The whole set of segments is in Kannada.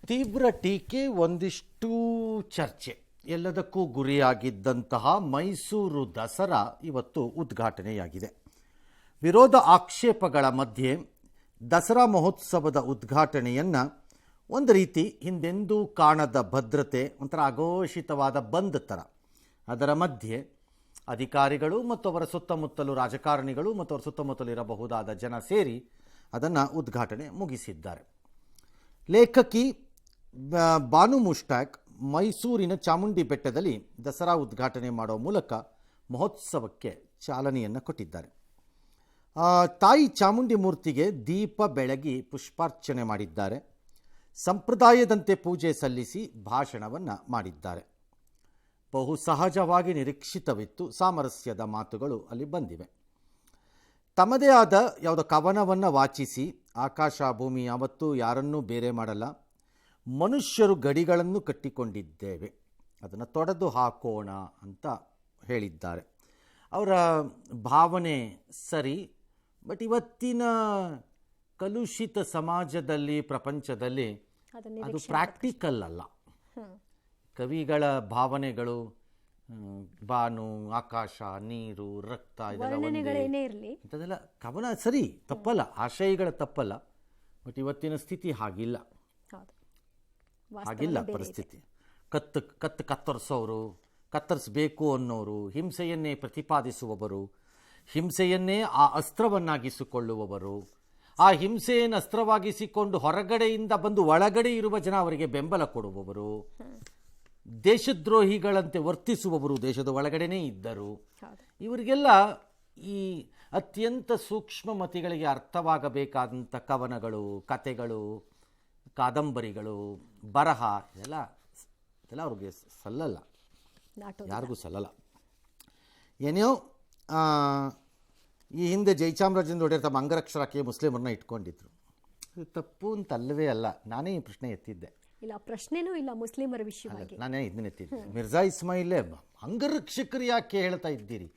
ತೀವ್ರ ಟೀಕೆ, ಒಂದಿಷ್ಟು ಚರ್ಚೆ, ಎಲ್ಲದಕ್ಕೂ ಗುರಿಯಾಗಿದ್ದಂತಹ ಮೈಸೂರು ದಸರಾ ಇವತ್ತು ಉದ್ಘಾಟನೆಯಾಗಿದೆ. ವಿರೋಧ ಆಕ್ಷೇಪಗಳ ಮಧ್ಯೆ ದಸರಾ ಮಹೋತ್ಸವದ ಉದ್ಘಾಟನೆಯನ್ನು ಒಂದು ರೀತಿ ಹಿಂದೆಂದೂ ಕಾಣದ ಭದ್ರತೆ, ಒಂಥರ ಅಘೋಷಿತವಾದ ಬಂದ್ ಥರ, ಅದರ ಮಧ್ಯೆ ಅಧಿಕಾರಿಗಳು ಮತ್ತು ಅವರ ಸುತ್ತಮುತ್ತಲು ರಾಜಕಾರಣಿಗಳು ಮತ್ತು ಅವರ ಸುತ್ತಮುತ್ತಲು ಇರಬಹುದಾದ ಜನ ಸೇರಿ ಅದನ್ನು ಉದ್ಘಾಟನೆ ಮುಗಿಸಿದ್ದಾರೆ. ಲೇಖಕಿ ಬಾನು ಮುಷ್ತಾಕ್ ಮೈಸೂರಿನ ಚಾಮುಂಡಿ ಬೆಟ್ಟದಲ್ಲಿ ದಸರಾ ಉದ್ಘಾಟನೆ ಮಾಡುವ ಮೂಲಕ ಮಹೋತ್ಸವಕ್ಕೆ ಚಾಲನೆಯನ್ನು ಕೊಟ್ಟಿದ್ದಾರೆ. ತಾಯಿ ಚಾಮುಂಡಿ ಮೂರ್ತಿಗೆ ದೀಪ ಬೆಳಗಿ ಪುಷ್ಪಾರ್ಚನೆ ಮಾಡಿದ್ದಾರೆ. ಸಂಪ್ರದಾಯದಂತೆ ಪೂಜೆ ಸಲ್ಲಿಸಿ ಭಾಷಣವನ್ನು ಮಾಡಿದ್ದಾರೆ. ಬಹು ಸಹಜವಾಗಿ ನಿರೀಕ್ಷಿತವಿತ್ತು. ಸಾಮರಸ್ಯದ ಮಾತುಗಳು ಅಲ್ಲಿ ಬಂದಿವೆ. ತಮ್ಮದೇ ಆದ ಯಾವುದೋ ಕವನವನ್ನು ವಾಚಿಸಿ, ಆಕಾಶ ಭೂಮಿ ಯಾವತ್ತೂ ಯಾರನ್ನೂ ಬೇರೆ ಮಾಡಲ್ಲ, ಮನುಷ್ಯರು ಗಡಿಗಳನ್ನು ಕಟ್ಟಿಕೊಂಡಿದ್ದೇವೆ, ಅದನ್ನು ತೊಡೆದು ಹಾಕೋಣ ಅಂತ ಹೇಳಿದ್ದಾರೆ. ಅವರ ಭಾವನೆ ಸರಿ. ಬಟ್ ಇವತ್ತಿನ ಕಲುಷಿತ ಸಮಾಜದಲ್ಲಿ, ಪ್ರಪಂಚದಲ್ಲಿ ಅದು ಪ್ರಾಕ್ಟಿಕಲ್ ಅಲ್ಲ. ಕವಿಗಳ ಭಾವನೆಗಳು, ಬಾನು, ಆಕಾಶ, ನೀರು, ರಕ್ತ, ಇದೆಲ್ಲ ಕವನ ಸರಿ, ತಪ್ಪಲ್ಲ, ಆಶಯಗಳ ತಪ್ಪಲ್ಲ. ಬಟ್ ಇವತ್ತಿನ ಸ್ಥಿತಿ ಹಾಗಿಲ್ಲ. ಪರಿಸ್ಥಿತಿ. ಕತ್ತರಿಸೋರು, ಕತ್ತರಿಸಬೇಕು ಅನ್ನೋರು, ಹಿಂಸೆಯನ್ನೇ ಪ್ರತಿಪಾದಿಸುವವರು, ಹಿಂಸೆಯನ್ನೇ ಆ ಅಸ್ತ್ರವನ್ನಾಗಿಸಿಕೊಳ್ಳುವವರು, ಆ ಹಿಂಸೆಯನ್ನು ಅಸ್ತ್ರವಾಗಿಸಿಕೊಂಡು ಹೊರಗಡೆಯಿಂದ ಬಂದು ಒಳಗಡೆ ಇರುವ ಜನ ಅವರಿಗೆ ಬೆಂಬಲ ಕೊಡುವವರು, ದೇಶದ್ರೋಹಿಗಳಂತೆ ವರ್ತಿಸುವವರು ದೇಶದ ಒಳಗಡೆನೇ ಇದ್ದರು. ಇವರಿಗೆಲ್ಲ ಈ ಅತ್ಯಂತ ಸೂಕ್ಷ್ಮ ಮತಿಗಳಿಗೆ ಅರ್ಥವಾಗಬೇಕಾದಂಥ ಕವನಗಳು, ಕತೆಗಳು, ಕಾದಂಬರಿಗಳು, ಬರಹ ಇದೆಲ್ಲ ಅವ್ರಿಗೆ ಸಲ್ಲಲ್ಲ, ಯಾರಿಗೂ ಸಲ್ಲಲ್ಲ. ಏನೋ ಈ ಹಿಂದೆ ಜಯಚಾಮರಾಜೇಂದ್ರ ಒಡೆಯರ್ ತಮ್ಮ ಅಂಗರಕ್ಷಕರಾಗಿ ಮುಸ್ಲಿಮರನ್ನ ಇಟ್ಕೊಂಡಿದ್ರು. ಅದು ತಪ್ಪು ಅಂತ ಅಲ್ಲವೇ ಅಲ್ಲ. ನಾನೇ ಈ ಪ್ರಶ್ನೆ ಎತ್ತಿದ್ದೆ. ಇಲ್ಲ, ಪ್ರಶ್ನೆನೂ ಇಲ್ಲ ಮುಸ್ಲಿಮರ ವಿಷಯವಾಗಿ. ನಾನೇ ಇದನ್ನ ಎತ್ತಿದ್ದೆ. ಮಿರ್ಜಾ ಇಸ್ಮಾಯಿಲೇ ಅಂಗರಕ್ಷಕರು ಯಾಕೆ ಹೇಳ್ತಾ ಇದ್ದೀರಿ?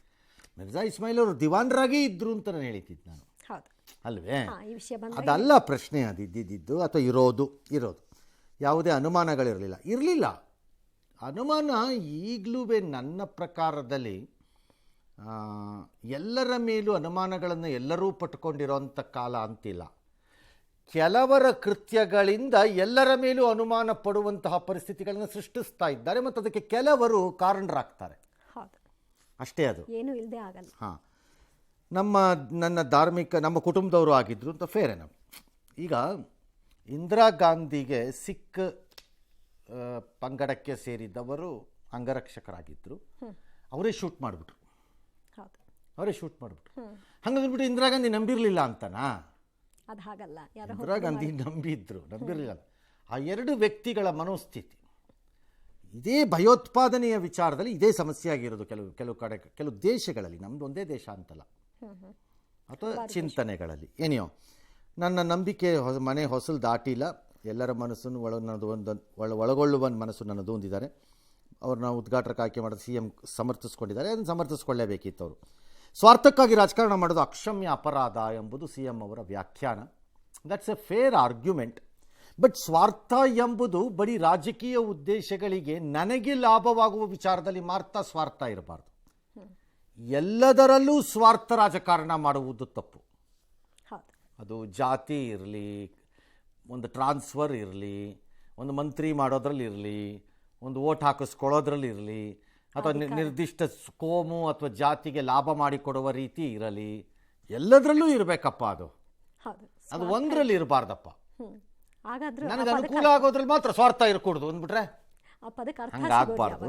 ಮಿರ್ಜಾ ಇಸ್ಮಾಯಿಲ್ ಅವರು ದಿವಾನರಾಗೇ ಇದ್ರು ಅಂತ ನಾನು ಹೇಳ್ತಿದ್ದೆ ನಾನು, ಅಲ್ವೇ? ಅದಲ್ಲ ಪ್ರಶ್ನೆ. ಅದು ಇದ್ದಿದ್ದು ಅಥವಾ ಇರೋದು ಯಾವುದೇ ಅನುಮಾನಗಳಿರಲಿಲ್ಲ. ಅನುಮಾನ ಈಗಲೂ ನನ್ನ ಪ್ರಕಾರದಲ್ಲಿ ಎಲ್ಲರ ಮೇಲೂ ಅನುಮಾನಗಳನ್ನು ಎಲ್ಲರೂ ಪಟ್ಕೊಂಡಿರೋಂಥ ಕಾಲ ಅಂತಿಲ್ಲ. ಕೆಲವರ ಕೃತ್ಯಗಳಿಂದ ಎಲ್ಲರ ಮೇಲೂ ಅನುಮಾನ ಪಡುವಂತಹ ಪರಿಸ್ಥಿತಿಗಳನ್ನು ಸೃಷ್ಟಿಸ್ತಾ ಇದ್ದಾರೆ ಮತ್ತು ಅದಕ್ಕೆ ಕೆಲವರು ಕಾರಣರಾಗ್ತಾರೆ ಅಷ್ಟೇ. ಅದು ಏನು ಇಲ್ಲದೆ ಆಗಲ್ಲ. ಹಾಂ, ನಮ್ಮ ಕುಟುಂಬದವರು ಆಗಿದ್ರು ಅಂತ ಫೇರ್ ಏನೋ. ಈಗ ಇಂದಿರಾ ಗಾಂಧಿಗೆ ಸಿಖ್ ಪಂಗಡಕ್ಕೆ ಸೇರಿದವರು ಅಂಗರಕ್ಷಕರಾಗಿದ್ದರು. ಅವರೇ ಶೂಟ್ ಮಾಡಿಬಿಟ್ರು. ಹಂಗಂದ್ಬಿಟ್ಟು ಇಂದಿರಾ ಗಾಂಧಿ ನಂಬಿರಲಿಲ್ಲ ಅಂತನಾ? ಅದು ಹಾಗಲ್ಲ. ಇಂದಿರಾ ಗಾಂಧಿ ನಂಬಿರಲಿಲ್ಲ. ಆ ಎರಡು ವ್ಯಕ್ತಿಗಳ ಮನೋಸ್ಥಿತಿ. ಇದೇ ಭಯೋತ್ಪಾದನೆಯ ವಿಚಾರದಲ್ಲಿ ಇದೇ ಸಮಸ್ಯೆ ಆಗಿರೋದು ಕೆಲವು ಕಡೆ, ಕೆಲವು ದೇಶಗಳಲ್ಲಿ, ನಮ್ಮದು ಒಂದೇ ದೇಶ ಅಂತಲ್ಲ, ಅಥವಾ ಚಿಂತನೆಗಳಲ್ಲಿ. ಏನೆಯೋ ನನ್ನ ನಂಬಿಕೆ ಮನೆ ಹೊಸಲು ದಾಟಿಲ್ಲ. ಎಲ್ಲರ ಮನಸ್ಸನ್ನು ಒಳಗೊಳ್ಳುವ ಮನಸ್ಸು ನನ್ನದು ಹೊಂದಿದ್ದಾರೆ. ಅವ್ರನ್ನ ಉದ್ಘಾಟಕ ಆಯ್ಕೆ ಮಾಡೋದು CM ಸಮರ್ಥಿಸ್ಕೊಂಡಿದ್ದಾರೆ. ಅದನ್ನು ಸಮರ್ಥಿಸ್ಕೊಳ್ಳೇಬೇಕಿತ್ತು. ಅವರು ಸ್ವಾರ್ಥಕ್ಕಾಗಿ ರಾಜಕಾರಣ ಮಾಡೋದು ಅಕ್ಷಮ್ಯ ಅಪರಾಧ ಎಂಬುದು CM ಅವರ ವ್ಯಾಖ್ಯಾನ. That's A fair argument. But ಸ್ವಾರ್ಥ ಎಂಬುದು ಬರೀ ರಾಜಕೀಯ ಉದ್ದೇಶಗಳಿಗೆ ನನಗೆ ಲಾಭವಾಗುವ ವಿಚಾರದಲ್ಲಿ ಮಾತ್ರ ಸ್ವಾರ್ಥ ಇರಬಾರ್ದು. ಎಲ್ಲದರಲ್ಲೂ ಸ್ವಾರ್ಥ ರಾಜಕಾರಣ ಮಾಡುವುದು ತಪ್ಪು. ಅದು ಜಾತಿ ಇರಲಿ, ಒಂದು ಟ್ರಾನ್ಸ್ಫರ್ ಇರಲಿ, ಒಂದು ಮಂತ್ರಿ ಮಾಡೋದ್ರಲ್ಲಿ ಇರಲಿ, ಒಂದು ಓಟ್ ಹಾಕಿಸ್ಕೊಳ್ಳೋದ್ರಲ್ಲಿ ಇರಲಿ, ಅಥವಾ ನಿರ್ದಿಷ್ಟ ಕೋಮು ಅಥವಾ ಜಾತಿಗೆ ಲಾಭ ಮಾಡಿಕೊಡುವ ರೀತಿ ಇರಲಿ, ಎಲ್ಲದರಲ್ಲೂ ಇರಬೇಕಪ್ಪ. ಅದು ಒಂದರಲ್ಲಿ ಇರಬಾರ್ದಪ್ಪ. ನನಗೆ ಅನುಕೂಲ ಆಗೋದ್ರಲ್ಲಿ ಮಾತ್ರ ಸ್ವಾರ್ಥ ಇರಕೂಡ್ದು ಅಂದ್ಬಿಟ್ರೆ ಹಂಗಾಗಬಾರ್ದು.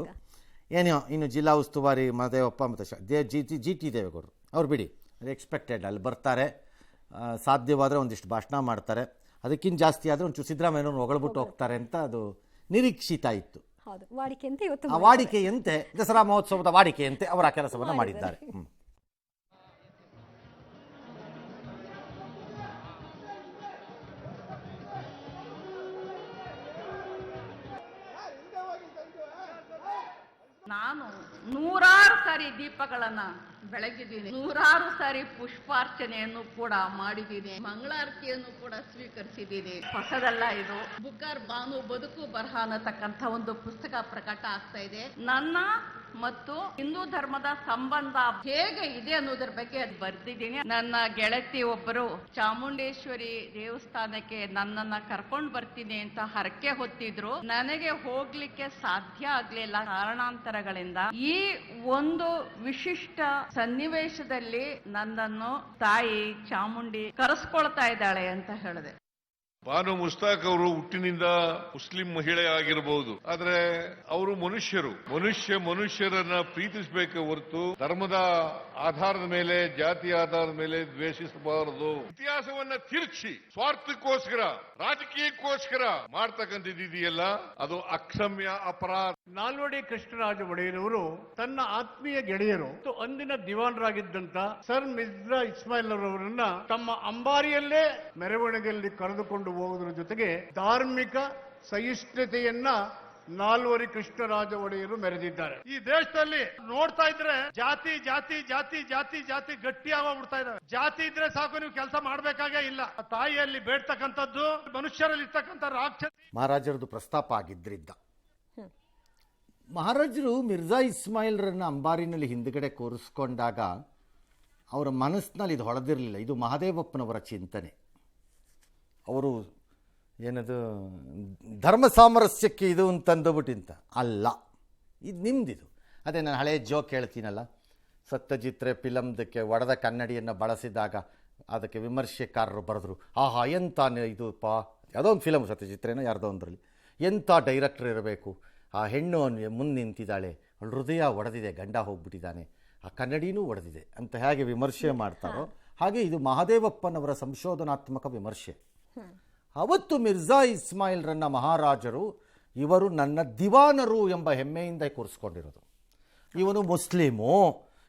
ಏನೋ ಇನ್ನು ಜಿಲ್ಲಾ ಉಸ್ತುವಾರಿ ಮಹದೇವಪ್ಪ ಮತ್ತು GT ದೇವೇಗೌಡರು ಅವ್ರು ಬಿಡಿ, ಅದು ಎಕ್ಸ್ಪೆಕ್ಟೆಡ್. ಅಲ್ಲಿ ಬರ್ತಾರೆ, ಸಾಧ್ಯವಾದರೆ ಒಂದಿಷ್ಟು ಭಾಷಣ ಮಾಡ್ತಾರೆ. ಅದಕ್ಕಿಂತ ಜಾಸ್ತಿ ಆದರೆ ಒಂಚೂರು ಸಿದ್ದರಾಮಯ್ಯನವ್ರು ಹೊಗಳ್ಬಿಟ್ಟು ಹೋಗ್ತಾರೆ ಅಂತ ಅದು ನಿರೀಕ್ಷಿತ ಇತ್ತು. ವಾಡಿಕೆಯಂತೆ ದಸರಾ ಮಹೋತ್ಸವದ ವಾಡಿಕೆಯಂತೆ ಅವರ ಕೆಲಸವನ್ನು ಮಾಡಿದ್ದಾರೆ. ನಾನು ನೂರಾರು ಸಾರಿ ದೀಪಗಳನ್ನ ಬೆಳಗಿದ್ದೀನಿ, ನೂರಾರು ಸಾರಿ ಪುಷ್ಪಾರ್ಚನೆಯನ್ನು ಕೂಡ ಮಾಡಿದ್ದೀನಿ, ಮಂಗಳಾರತಿಯನ್ನು ಕೂಡ ಸ್ವೀಕರಿಸಿದ್ದೀನಿ. ಹೊಸದಲ್ಲ ಇದು. ಬುಕ್ಕರ್ ಬಾನು ಬದುಕು ಬರಹ ಅನ್ನತಕ್ಕಂಥ ಒಂದು ಪುಸ್ತಕ ಪ್ರಕಟ ಆಗ್ತಾ ಇದೆ. ನನ್ನ ಮತ್ತು ಹಿಂದೂ ಧರ್ಮದ ಸಂಬಂಧ ಹೇಗೆ ಇದೆ ಅನ್ನೋದ್ರ ಬಗ್ಗೆ ಅದು ಬರ್ದಿದ್ದೀನಿ. ನನ್ನ ಗೆಳತಿ ಒಬ್ಬರು ಚಾಮುಂಡೇಶ್ವರಿ ದೇವಸ್ಥಾನಕ್ಕೆ ನನ್ನನ್ನ ಕರ್ಕೊಂಡ್ ಬರ್ತೀನಿ ಅಂತ ಹರಕೆ ಹೊತ್ತಿದ್ರು. ನನಗೆ ಹೋಗ್ಲಿಕ್ಕೆ ಸಾಧ್ಯ ಆಗ್ಲಿಲ್ಲ ಕಾರಣಾಂತರಗಳಿಂದ. ಈ ಒಂದು ವಿಶಿಷ್ಟ ಸನ್ನಿವೇಶದಲ್ಲಿ ನನ್ನನ್ನು ತಾಯಿ ಚಾಮುಂಡಿ ಕರೆಸ್ಕೊಳ್ತಾ ಇದ್ದಾಳೆ ಅಂತ ಹೇಳಿದೆ. ಬಾನು ಮುಸ್ತಾಕ್ ಅವರು ಹುಟ್ಟಿನಿಂದ ಮುಸ್ಲಿಂ ಮಹಿಳೆ ಆಗಿರಬಹುದು, ಆದ್ರೆ ಅವರು ಮನುಷ್ಯರನ್ನ ಪ್ರೀತಿಸಬೇಕೆ ಹೊರತು ಧರ್ಮದ ಆಧಾರದ ಮೇಲೆ, ಜಾತಿಯ ಆಧಾರದ ಮೇಲೆ ದ್ವೇಷಿಸಬಾರದು. ಇತಿಹಾಸವನ್ನ ತಿರುಚಿ ಸ್ವಾರ್ಥಕ್ಕೋಸ್ಕರ, ರಾಜಕೀಯಕ್ಕೋಸ್ಕರ ಮಾಡ್ತಕ್ಕಂಥದ್ದಿದೆಯಲ್ಲ, ಅದು ಅಕ್ಷಮ್ಯ ಅಪರಾಧ. ನಾಲ್ವಡಿ ಕೃಷ್ಣರಾಜ ಒಡೆಯರವರು ತನ್ನ ಆತ್ಮೀಯ ಗೆಳೆಯರು ಮತ್ತು ಅಂದಿನ ದಿವಾನರಾಗಿದ್ದಂತ ಸರ್ ಮಿರ್ಜಾ ಇಸ್ಮಾಯಿಲ್ ಅವರನ್ನ ತಮ್ಮ ಅಂಬಾರಿಯಲ್ಲೇ ಮೆರವಣಿಗೆಯಲ್ಲಿ ಕರೆದುಕೊಂಡು ಹೋಗುವುದರ ಜೊತೆಗೆ ಧಾರ್ಮಿಕ ಸಹಿಷ್ಣುತೆಯನ್ನ ನಾಲ್ವಡಿ ಕೃಷ್ಣರಾಜ ಒಡೆಯರು ಮೆರೆದಿದ್ದಾರೆ. ಈ ದೇಶದಲ್ಲಿ ನೋಡ್ತಾ ಇದ್ರೆ ಜಾತಿ ಜಾತಿ ಜಾತಿ ಜಾತಿ ಜಾತಿ ಗಟ್ಟಿಯಾಗ್ಬಿಡ್ತಾ ಇದ್ದಾರೆ. ಜಾತಿ ಇದ್ರೆ ಸಾಕು, ನೀವು ಕೆಲಸ ಮಾಡ್ಬೇಕಾಗೇ ಇಲ್ಲ. ತಾಯಿಯಲ್ಲಿ ಬೇಡ್ತಕ್ಕಂಥದ್ದು, ಮನುಷ್ಯರಲ್ಲಿ ಇರ್ತಕ್ಕಂಥ ರಾಕ್ಷಸ. ಮಹಾರಾಜರದು ಪ್ರಸ್ತಾಪ ಆಗಿದ್ರಿಂದ ಮಹಾರಾಜರು ಮಿರ್ಜಾ ಇಸ್ಮಾಯಿಲ್ರನ್ನ ಅಂಬಾರಿನಲ್ಲಿ ಹಿಂದ್ಗಡೆ ಕೂರಿಸ್ಕೊಂಡಾಗ ಅವರ ಮನಸ್ಸಿನಲ್ಲಿ ಇದು ಹೊಳೆದಿರಲಿಲ್ಲ. ಇದು ಮಹಾದೇವಪ್ಪನವರ ಚಿಂತನೆ. ಅವರು ಏನದು ಧರ್ಮ ಸಾಮರಸ್ಯಕ್ಕೆ ಇದು ಅಂತಂದುಬಿಟ್ಟಿಂತ ಅಲ್ಲ, ಇದು ನಿಮ್ದಿದು. ಅದೇ ನಾನು ಹಳೆಯ ಜೋಕ್ ಹೇಳ್ತೀನಲ್ಲ, ಸತ್ಯಜಿತ್ ರೇ ಫಿಲಮ್ದಕ್ಕೆ ಒಡೆದ ಕನ್ನಡಿಯನ್ನು ಬಳಸಿದಾಗ ಅದಕ್ಕೆ ವಿಮರ್ಶೆಕಾರರು ಬರೆದ್ರು, ಆಹಾ ಎಂಥ ಇದು ಯಾವುದೋ ಒಂದು ಫಿಲಮ್, ಸತ್ಯಜಿತ್ ರೇನೋ ಯಾರ್ದೋ ಒಂದರಲ್ಲಿ, ಎಂಥ ಡೈರೆಕ್ಟರ್ ಇರಬೇಕು, ಆ ಹೆಣ್ಣು ಮುಂದೆ ನಿಂತಿದ್ದಾಳೆ, ಅವಳು ಹೃದಯ ಒಡೆದಿದೆ, ಗಂಡ ಹೋಗ್ಬಿಟ್ಟಿದ್ದಾನೆ, ಆ ಕನ್ನಡಿನೂ ಒಡೆದಿದೆ ಅಂತ ಹೇಗೆ ವಿಮರ್ಶೆ ಮಾಡ್ತಾರೋ ಹಾಗೆ ಇದು ಮಹಾದೇವಪ್ಪನವರ ಸಂಶೋಧನಾತ್ಮಕ ವಿಮರ್ಶೆ. ಅವತ್ತು ಮಿರ್ಜಾ ಇಸ್ಮಾಯಿಲ್ರನ್ನ ಮಹಾರಾಜರು ಇವರು ನನ್ನ ದಿವಾನರು ಎಂಬ ಹೆಮ್ಮೆಯಿಂದ ಕೂರಿಸ್ಕೊಂಡಿರೋದು. ಇವನು ಮುಸ್ಲಿಮು,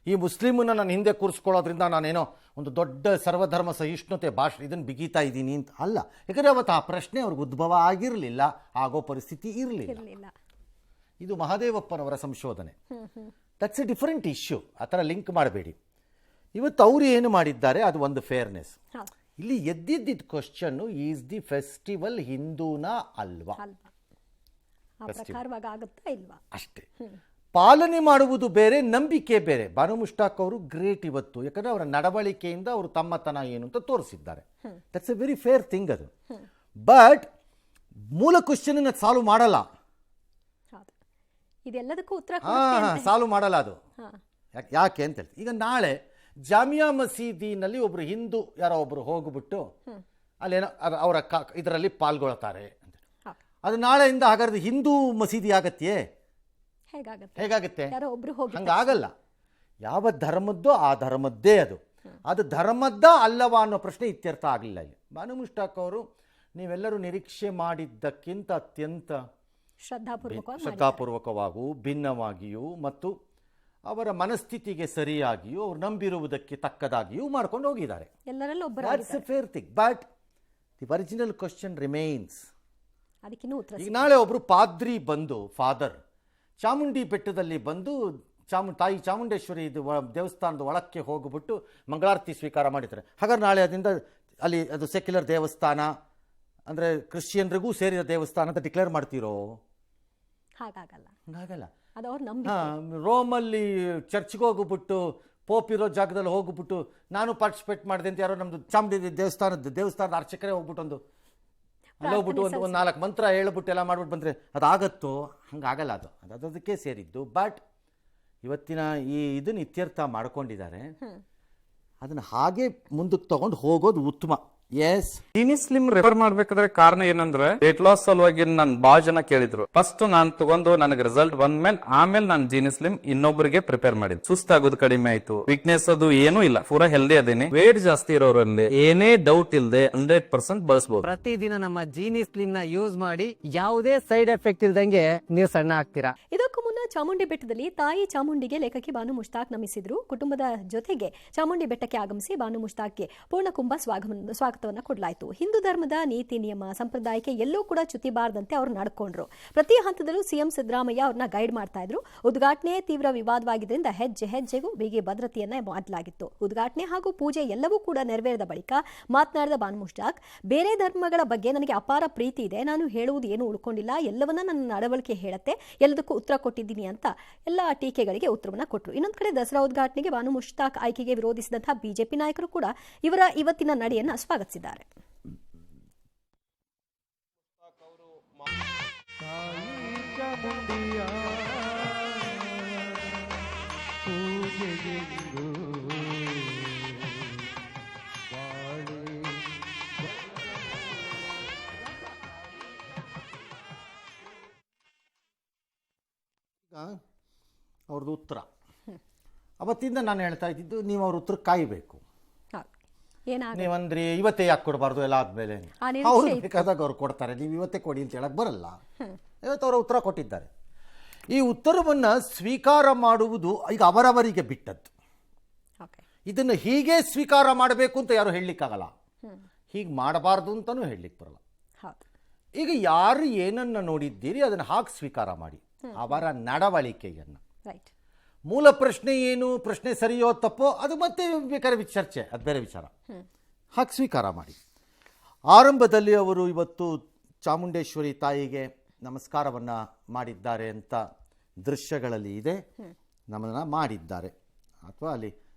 ಈ ಮುಸ್ಲಿಮನ್ನ ನಾನು ಹಿಂದೆ ಕೂರಿಸ್ಕೊಳ್ಳೋದ್ರಿಂದ ನಾನೇನೋ ಒಂದು ದೊಡ್ಡ ಸರ್ವಧರ್ಮ ಸಹಿಷ್ಣುತೆ ಭಾಷೆ ಇದನ್ನು ಬಿಗಿತಾ ಇದ್ದೀನಿ ಅಂತ ಅಲ್ಲ. ಯಾಕಂದರೆ ಅವತ್ತು ಆ ಪ್ರಶ್ನೆ ಅವ್ರಿಗೆ ಉದ್ಭವ ಆಗಿರಲಿಲ್ಲ, ಆಗೋ ಪರಿಸ್ಥಿತಿ ಇರಲಿಲ್ಲ. ಇದು ಮಹಾದೇವಪ್ಪನವರ ಸಂಶೋಧನೆ. That's A different issue. ಆ ಥರ ಲಿಂಕ್ ಮಾಡಬೇಡಿ. ಇವತ್ತು ಅವರು ಏನು ಮಾಡಿದ್ದಾರೆ ಅದು ಒಂದು ಫೇರ್ನೆಸ್. ಇಲ್ಲಿ ಎದ್ದಿದ್ದ ಕ್ವಶನ್ನು, ಈಸ್ ದಿ ಫೆಸ್ಟಿವಲ್ ಹಿಂದೂನಾ ಅಲ್ವಾ ಅಷ್ಟೇ. ಪಾಲನೆ ಮಾಡುವುದು ಬೇರೆ, ನಂಬಿಕೆ ಬೇರೆ. ಬಾನು ಮುಷ್ತಾಕ್ ಅವರು ಗ್ರೇಟ್ ಇವತ್ತು, ಯಾಕಂದರೆ ಅವರ ನಡವಳಿಕೆಯಿಂದ ಅವರು ತಮ್ಮತನ ಏನು ಅಂತ ತೋರಿಸಿದ್ದಾರೆ. That's A very fair thing ಅದು. ಬಟ್ ಮೂಲ ಕ್ವಶನ್ ಸಾಲ್ವ್ ಮಾಡಲ್ಲ, ಇದೆಲ್ಲದಕ್ಕೂ ಉತ್ತರ ಸಾಲ್ವ್ ಮಾಡಲ್ಲ ಅದು. ಯಾಕೆ ಅಂತ ಹೇಳ್ತೀವಿ. ಈಗ ನಾಳೆ ಜಾಮಿಯಾ ಮಸೀದಿನಲ್ಲಿ ಒಬ್ರು ಹಿಂದೂ ಯಾರೋ ಒಬ್ರು ಹೋಗ್ಬಿಟ್ಟು ಅಲ್ಲೇನೋ ಅವರ ಇದರಲ್ಲಿ ಪಾಲ್ಗೊಳ್ತಾರೆ ಅಂತ, ಅದು ನಾಳೆಯಿಂದ ಹಾಗಾದ್ರೆ ಹಿಂದೂ ಮಸೀದಿ ಆಗತ್ತೆ? ಹೇಗಾಗತ್ತೆ? ಹಂಗಾಗಲ್ಲ. ಯಾವ ಧರ್ಮದ್ದೋ ಆ ಧರ್ಮದ್ದೇ ಅದು. ಅದು ಧರ್ಮದ್ದ ಅಲ್ಲವಾ ಅನ್ನೋ ಪ್ರಶ್ನೆ ಇತ್ಯರ್ಥ ಆಗಲಿಲ್ಲ ಇಲ್ಲಿ. ಬಾನು ಮುಷ್ತಾಕ್ ಅವರು ನೀವೆಲ್ಲರೂ ನಿರೀಕ್ಷೆ ಮಾಡಿದ್ದಕ್ಕಿಂತ ಅತ್ಯಂತ ಶ್ರದ್ಧಾಪೂರ್ವಕವಾಗಿಯೂ ಭಿನ್ನವಾಗಿಯೂ ಮತ್ತು ಅವರ ಮನಸ್ಥಿತಿಗೆ ಸರಿಯಾಗಿಯೂ ಅವ್ರು ನಂಬಿರುವುದಕ್ಕೆ ತಕ್ಕದಾಗಿಯೂ ಮಾಡ್ಕೊಂಡು ಹೋಗಿದ್ದಾರೆ. That's A fair thing. But the original question remains. ಈಗ ನಾಳೆ ಒಬ್ಬರು ಪಾದ್ರಿ ಬಂದು, ಫಾದರ್ ಚಾಮುಂಡಿ ಬೆಟ್ಟದಲ್ಲಿ ಬಂದು ತಾಯಿ ಚಾಮುಂಡೇಶ್ವರಿ ದೇವಸ್ಥಾನದ ಒಳಕ್ಕೆ ಹೋಗ್ಬಿಟ್ಟು ಮಂಗಳಾರತಿ ಸ್ವೀಕಾರ ಮಾಡಿದ್ದಾರೆ. ಹಾಗಾದ್ರೆ ನಾಳೆ ಅದರಿಂದ ಅಲ್ಲಿ ಅದು ಸೆಕ್ಯುಲರ್ ದೇವಸ್ಥಾನ ಅಂದರೆ ಕ್ರಿಶ್ಚಿಯನ್ರಿಗೂ ಸೇರಿದ ದೇವಸ್ಥಾನ ಅಂತ ಡಿಕ್ಲೇರ್ ಮಾಡ್ತೀರೋ? ಹಾಗಾಗಲ್ಲ. ರೋಮಲ್ಲಿ ಚರ್ಚ್ಗೆ ಹೋಗ್ಬಿಟ್ಟು ಪೋಪ್ ಇರೋ ಜಾಗದಲ್ಲಿ ಹೋಗ್ಬಿಟ್ಟು ನಾನು ಪಾರ್ಟಿಸಿಪೇಟ್ ಮಾಡಿದೆ ಅಂತ ಯಾರೋ ನಮ್ಮದು ಚಾಮುಂಡಿ ದೇವಸ್ಥಾನದ ಅರ್ಚಕರೇ ಹೋಗ್ಬಿಟ್ಟು ಅಲ್ಲಿ ಹೋಗ್ಬಿಟ್ಟು ಒಂದು 4 ಮಂತ್ರ ಹೇಳ್ಬಿಟ್ಟು ಎಲ್ಲ ಮಾಡ್ಬಿಟ್ಟು ಬಂದರೆ ಅದಾಗತ್ತೋ? ಹಂಗಾಗಲ್ಲ. ಅದು ಅದಕ್ಕೆ ಸೇರಿದ್ದು. ಬಟ್ ಇವತ್ತಿನ ಇದನ್ನು ಇತ್ಯರ್ಥ ಮಾಡ್ಕೊಂಡಿದ್ದಾರೆ. ಅದನ್ನು ಹಾಗೆ ಮುಂದಕ್ಕೆ ತಗೊಂಡು ಹೋಗೋದು ಉತ್ತಮ. ಜೀನಿ ಸ್ಲಿಮ್ ರೆಫರ್ ಮಾಡ್ಬೇಕಾದ್ರೆ ಕಾರಣ ಏನಂದ್ರೆ ವೇಟ್ ಲಾಸ್ ಸಲುವಾಗಿ ನನ್ ಬಾಳ ಜನ ಕೇಳಿದ್ರು. ಫಸ್ಟ್ ನಾನ್ ತಗೊಂಡು ನನಗೆ ರಿಸಲ್ಟ್ ಬಂದ್ಮೇಲೆ ಆಮೇಲೆ ನಾನು ಜೀನಿ ಸ್ಲಿಮ್ ಇನ್ನೊಬ್ಬರಿಗೆ ಪ್ರಿಪೇರ್ ಮಾಡಿದ್. ಸುಸ್ತಾಗೋದು ಕಡಿಮೆ ಆಯ್ತು, ವೀಕ್ನೆಸ್ ಅದು ಏನೂ ಇಲ್ಲ, ಪೂರಾ ಹೆಲ್ದಿ ಅದೇನೆ. ವೇಟ್ ಜಾಸ್ತಿ ಇರೋರಲ್ಲಿ ಏನೇ ಡೌಟ್ ಇಲ್ಲದೆ 100% ಬಳಸಬಹುದು. ಪ್ರತಿದಿನ ನಮ್ಮ ಜೀನಿ ಸ್ಲಿಮ್ ನ ಯೂಸ್ ಮಾಡಿ ಯಾವುದೇ ಸೈಡ್ ಎಫೆಕ್ಟ್ ಇಲ್ದಂಗೆ ನೀವು ಸಣ್ಣ ಆಗ್ತೀರಾ. ಇದಕ್ಕೂ ಮುನ್ನ ಚಾಮುಂಡಿ ಬೆಟ್ಟದಲ್ಲಿ ತಾಯಿ ಚಾಮುಂಡಿಗೆ ಲೇಖಕಿ ಬಾನು ಮುಷ್ತಾಕ್ ನಮಿಸಿದ್ರು. ಕುಟುಂಬದ ಜೊತೆಗೆ ಚಾಮುಂಡಿ ಬೆಟ್ಟಕ್ಕೆ ಆಗಮಿಸಿ ಬಾನು ಮುಷ್ತಾಕ್ಗೆ ಪೂರ್ಣಕುಂಭ ಸ್ವಾಗತವನ್ನು ಕೊಡಲಾಯಿತು. ಹಿಂದೂ ಧರ್ಮದ ನೀತಿ ನಿಯಮ ಸಂಪ್ರದಾಯಕ್ಕೆ ಎಲ್ಲೂ ಕೂಡ ಚ್ಯುತಿಬಾರದಂತೆ ಅವರು ನಡ್ಕೊಂಡ್ರು. ಪ್ರತಿ ಹಂತದಲ್ಲೂ ಸಿಎಂ ಸಿದ್ದರಾಮಯ್ಯ ಅವ್ರನ್ನ ಗೈಡ್ ಮಾಡ್ತಾ ಇದ್ರು. ಉದ್ಘಾಟನೆ ತೀವ್ರ ವಿವಾದವಾಗಿದ್ದರಿಂದ ಹೆಜ್ಜೆ ಹೆಜ್ಜೆಗೂ ಬಿಗಿ ಭದ್ರತೆಯನ್ನ ಮಾಡಲಾಗಿತ್ತು. ಉದ್ಘಾಟನೆ ಹಾಗೂ ಪೂಜೆ ಎಲ್ಲವೂ ಕೂಡ ನೆರವೇರಿದ ಬಳಿಕ ಮಾತನಾಡಿದ ಬಾನು ಮುಷ್ತಾಕ್, ಬೇರೆ ಧರ್ಮಗಳ ಬಗ್ಗೆ ನನಗೆ ಅಪಾರ ಪ್ರೀತಿ ಇದೆ. ನಾನು ಹೇಳುವುದು ಏನು ಉಳ್ಕೊಂಡಿಲ್ಲ, ಎಲ್ಲವನ್ನ ನನ್ನ ನಡವಳಿಕೆ ಹೇಳುತ್ತೆ, ಎಲ್ಲದಕ್ಕೂ ಉತ್ತರ ಕೊಟ್ಟಿದ್ದೀನಿ ಅಂತ ಎಲ್ಲ ಟೀಕೆಗಳಿಗೆ ಉತ್ತರವನ್ನ ಕೊಟ್ಟರು. ಇನ್ನೊಂದು ಕಡೆ ದಸರಾ ಉದ್ಘಾಟನೆಗೆ ಬಾನು ಮುಷ್ತಾಕ್ ಆಯ್ಕೆಗೆ ವಿರೋಧಿಸಿದಂತಹ ಬಿಜೆಪಿ ನಾಯಕರು ಕೂಡ ಇವರ ಇವತ್ತಿನ ನಡೆಯನ್ನ ಸ್ವಾಗತಿಸಿದ್ದಾರೆ. ಅವ್ರದ್ದು ಉತ್ತರ ಅವತ್ತಿಂದ ನಾನು ಹೇಳ್ತಾ ಇದ್ದಿದ್ದು, ನೀವು ಅವ್ರ ಉತ್ತರ ಕಾಯಬೇಕು. ನೀವಂದ್ರಿ ಇವತ್ತೇ ಯಾಕೆ ಕೊಡಬಾರ್ದು, ಎಲ್ಲ ಆದ್ಮೇಲೆ ಅವ್ರು ಬೇಕಾದಾಗ ಅವ್ರು ಕೊಡ್ತಾರೆ, ನೀವು ಇವತ್ತೇ ಕೊಡಿ ಅಂತ ಹೇಳಕ್ ಬರಲ್ಲ. ಇವತ್ತು ಅವರ ಉತ್ತರ ಕೊಟ್ಟಿದ್ದಾರೆ. ಈ ಉತ್ತರವನ್ನು ಸ್ವೀಕಾರ ಮಾಡುವುದು ಈಗ ಅವರವರಿಗೆ ಬಿಟ್ಟದ್ದು. ಇದನ್ನು ಹೀಗೆ ಸ್ವೀಕಾರ ಮಾಡಬೇಕು ಅಂತ ಯಾರು ಹೇಳಲಿಕ್ಕಾಗಲ್ಲ, ಹೀಗೆ ಮಾಡಬಾರ್ದು ಅಂತಲೂ ಹೇಳಲಿಕ್ಕೆ ಬರಲ್ಲ. ಈಗ ಯಾರು ಏನನ್ನ ನೋಡಿದ್ದೀರಿ ಅದನ್ನು ಹಾಗೆ ಸ್ವೀಕಾರ ಮಾಡಿ, ಅವರ ನಡವಳಿಕೆಯನ್ನು. ಮೂಲ ಪ್ರಶ್ನೆ ಏನು, ಪ್ರಶ್ನೆ ಸರಿಯೋ ತಪ್ಪೋ ಅದು ಮತ್ತೆ ಬೇಕಾದ್ರೆ ಚರ್ಚೆ, ಅದು ಬೇರೆ ವಿಚಾರ. ಹಾಗೆ ಸ್ವೀಕಾರ ಮಾಡಿ. ಆರಂಭದಲ್ಲಿ ಅವರು ಇವತ್ತು ಚಾಮುಂಡೇಶ್ವರಿ ತಾಯಿಗೆ ನಮಸ್ಕಾರವನ್ನು ಮಾಡಿದ್ದಾರೆ ಅಂತ ದೃಶ್ಯಗಳಲ್ಲಿ ಇದೆ. ನಮ್ಮನ್ನು ಮಾಡಿದ್ದಾರೆ ಅಥವಾ ಅಲ್ಲಿ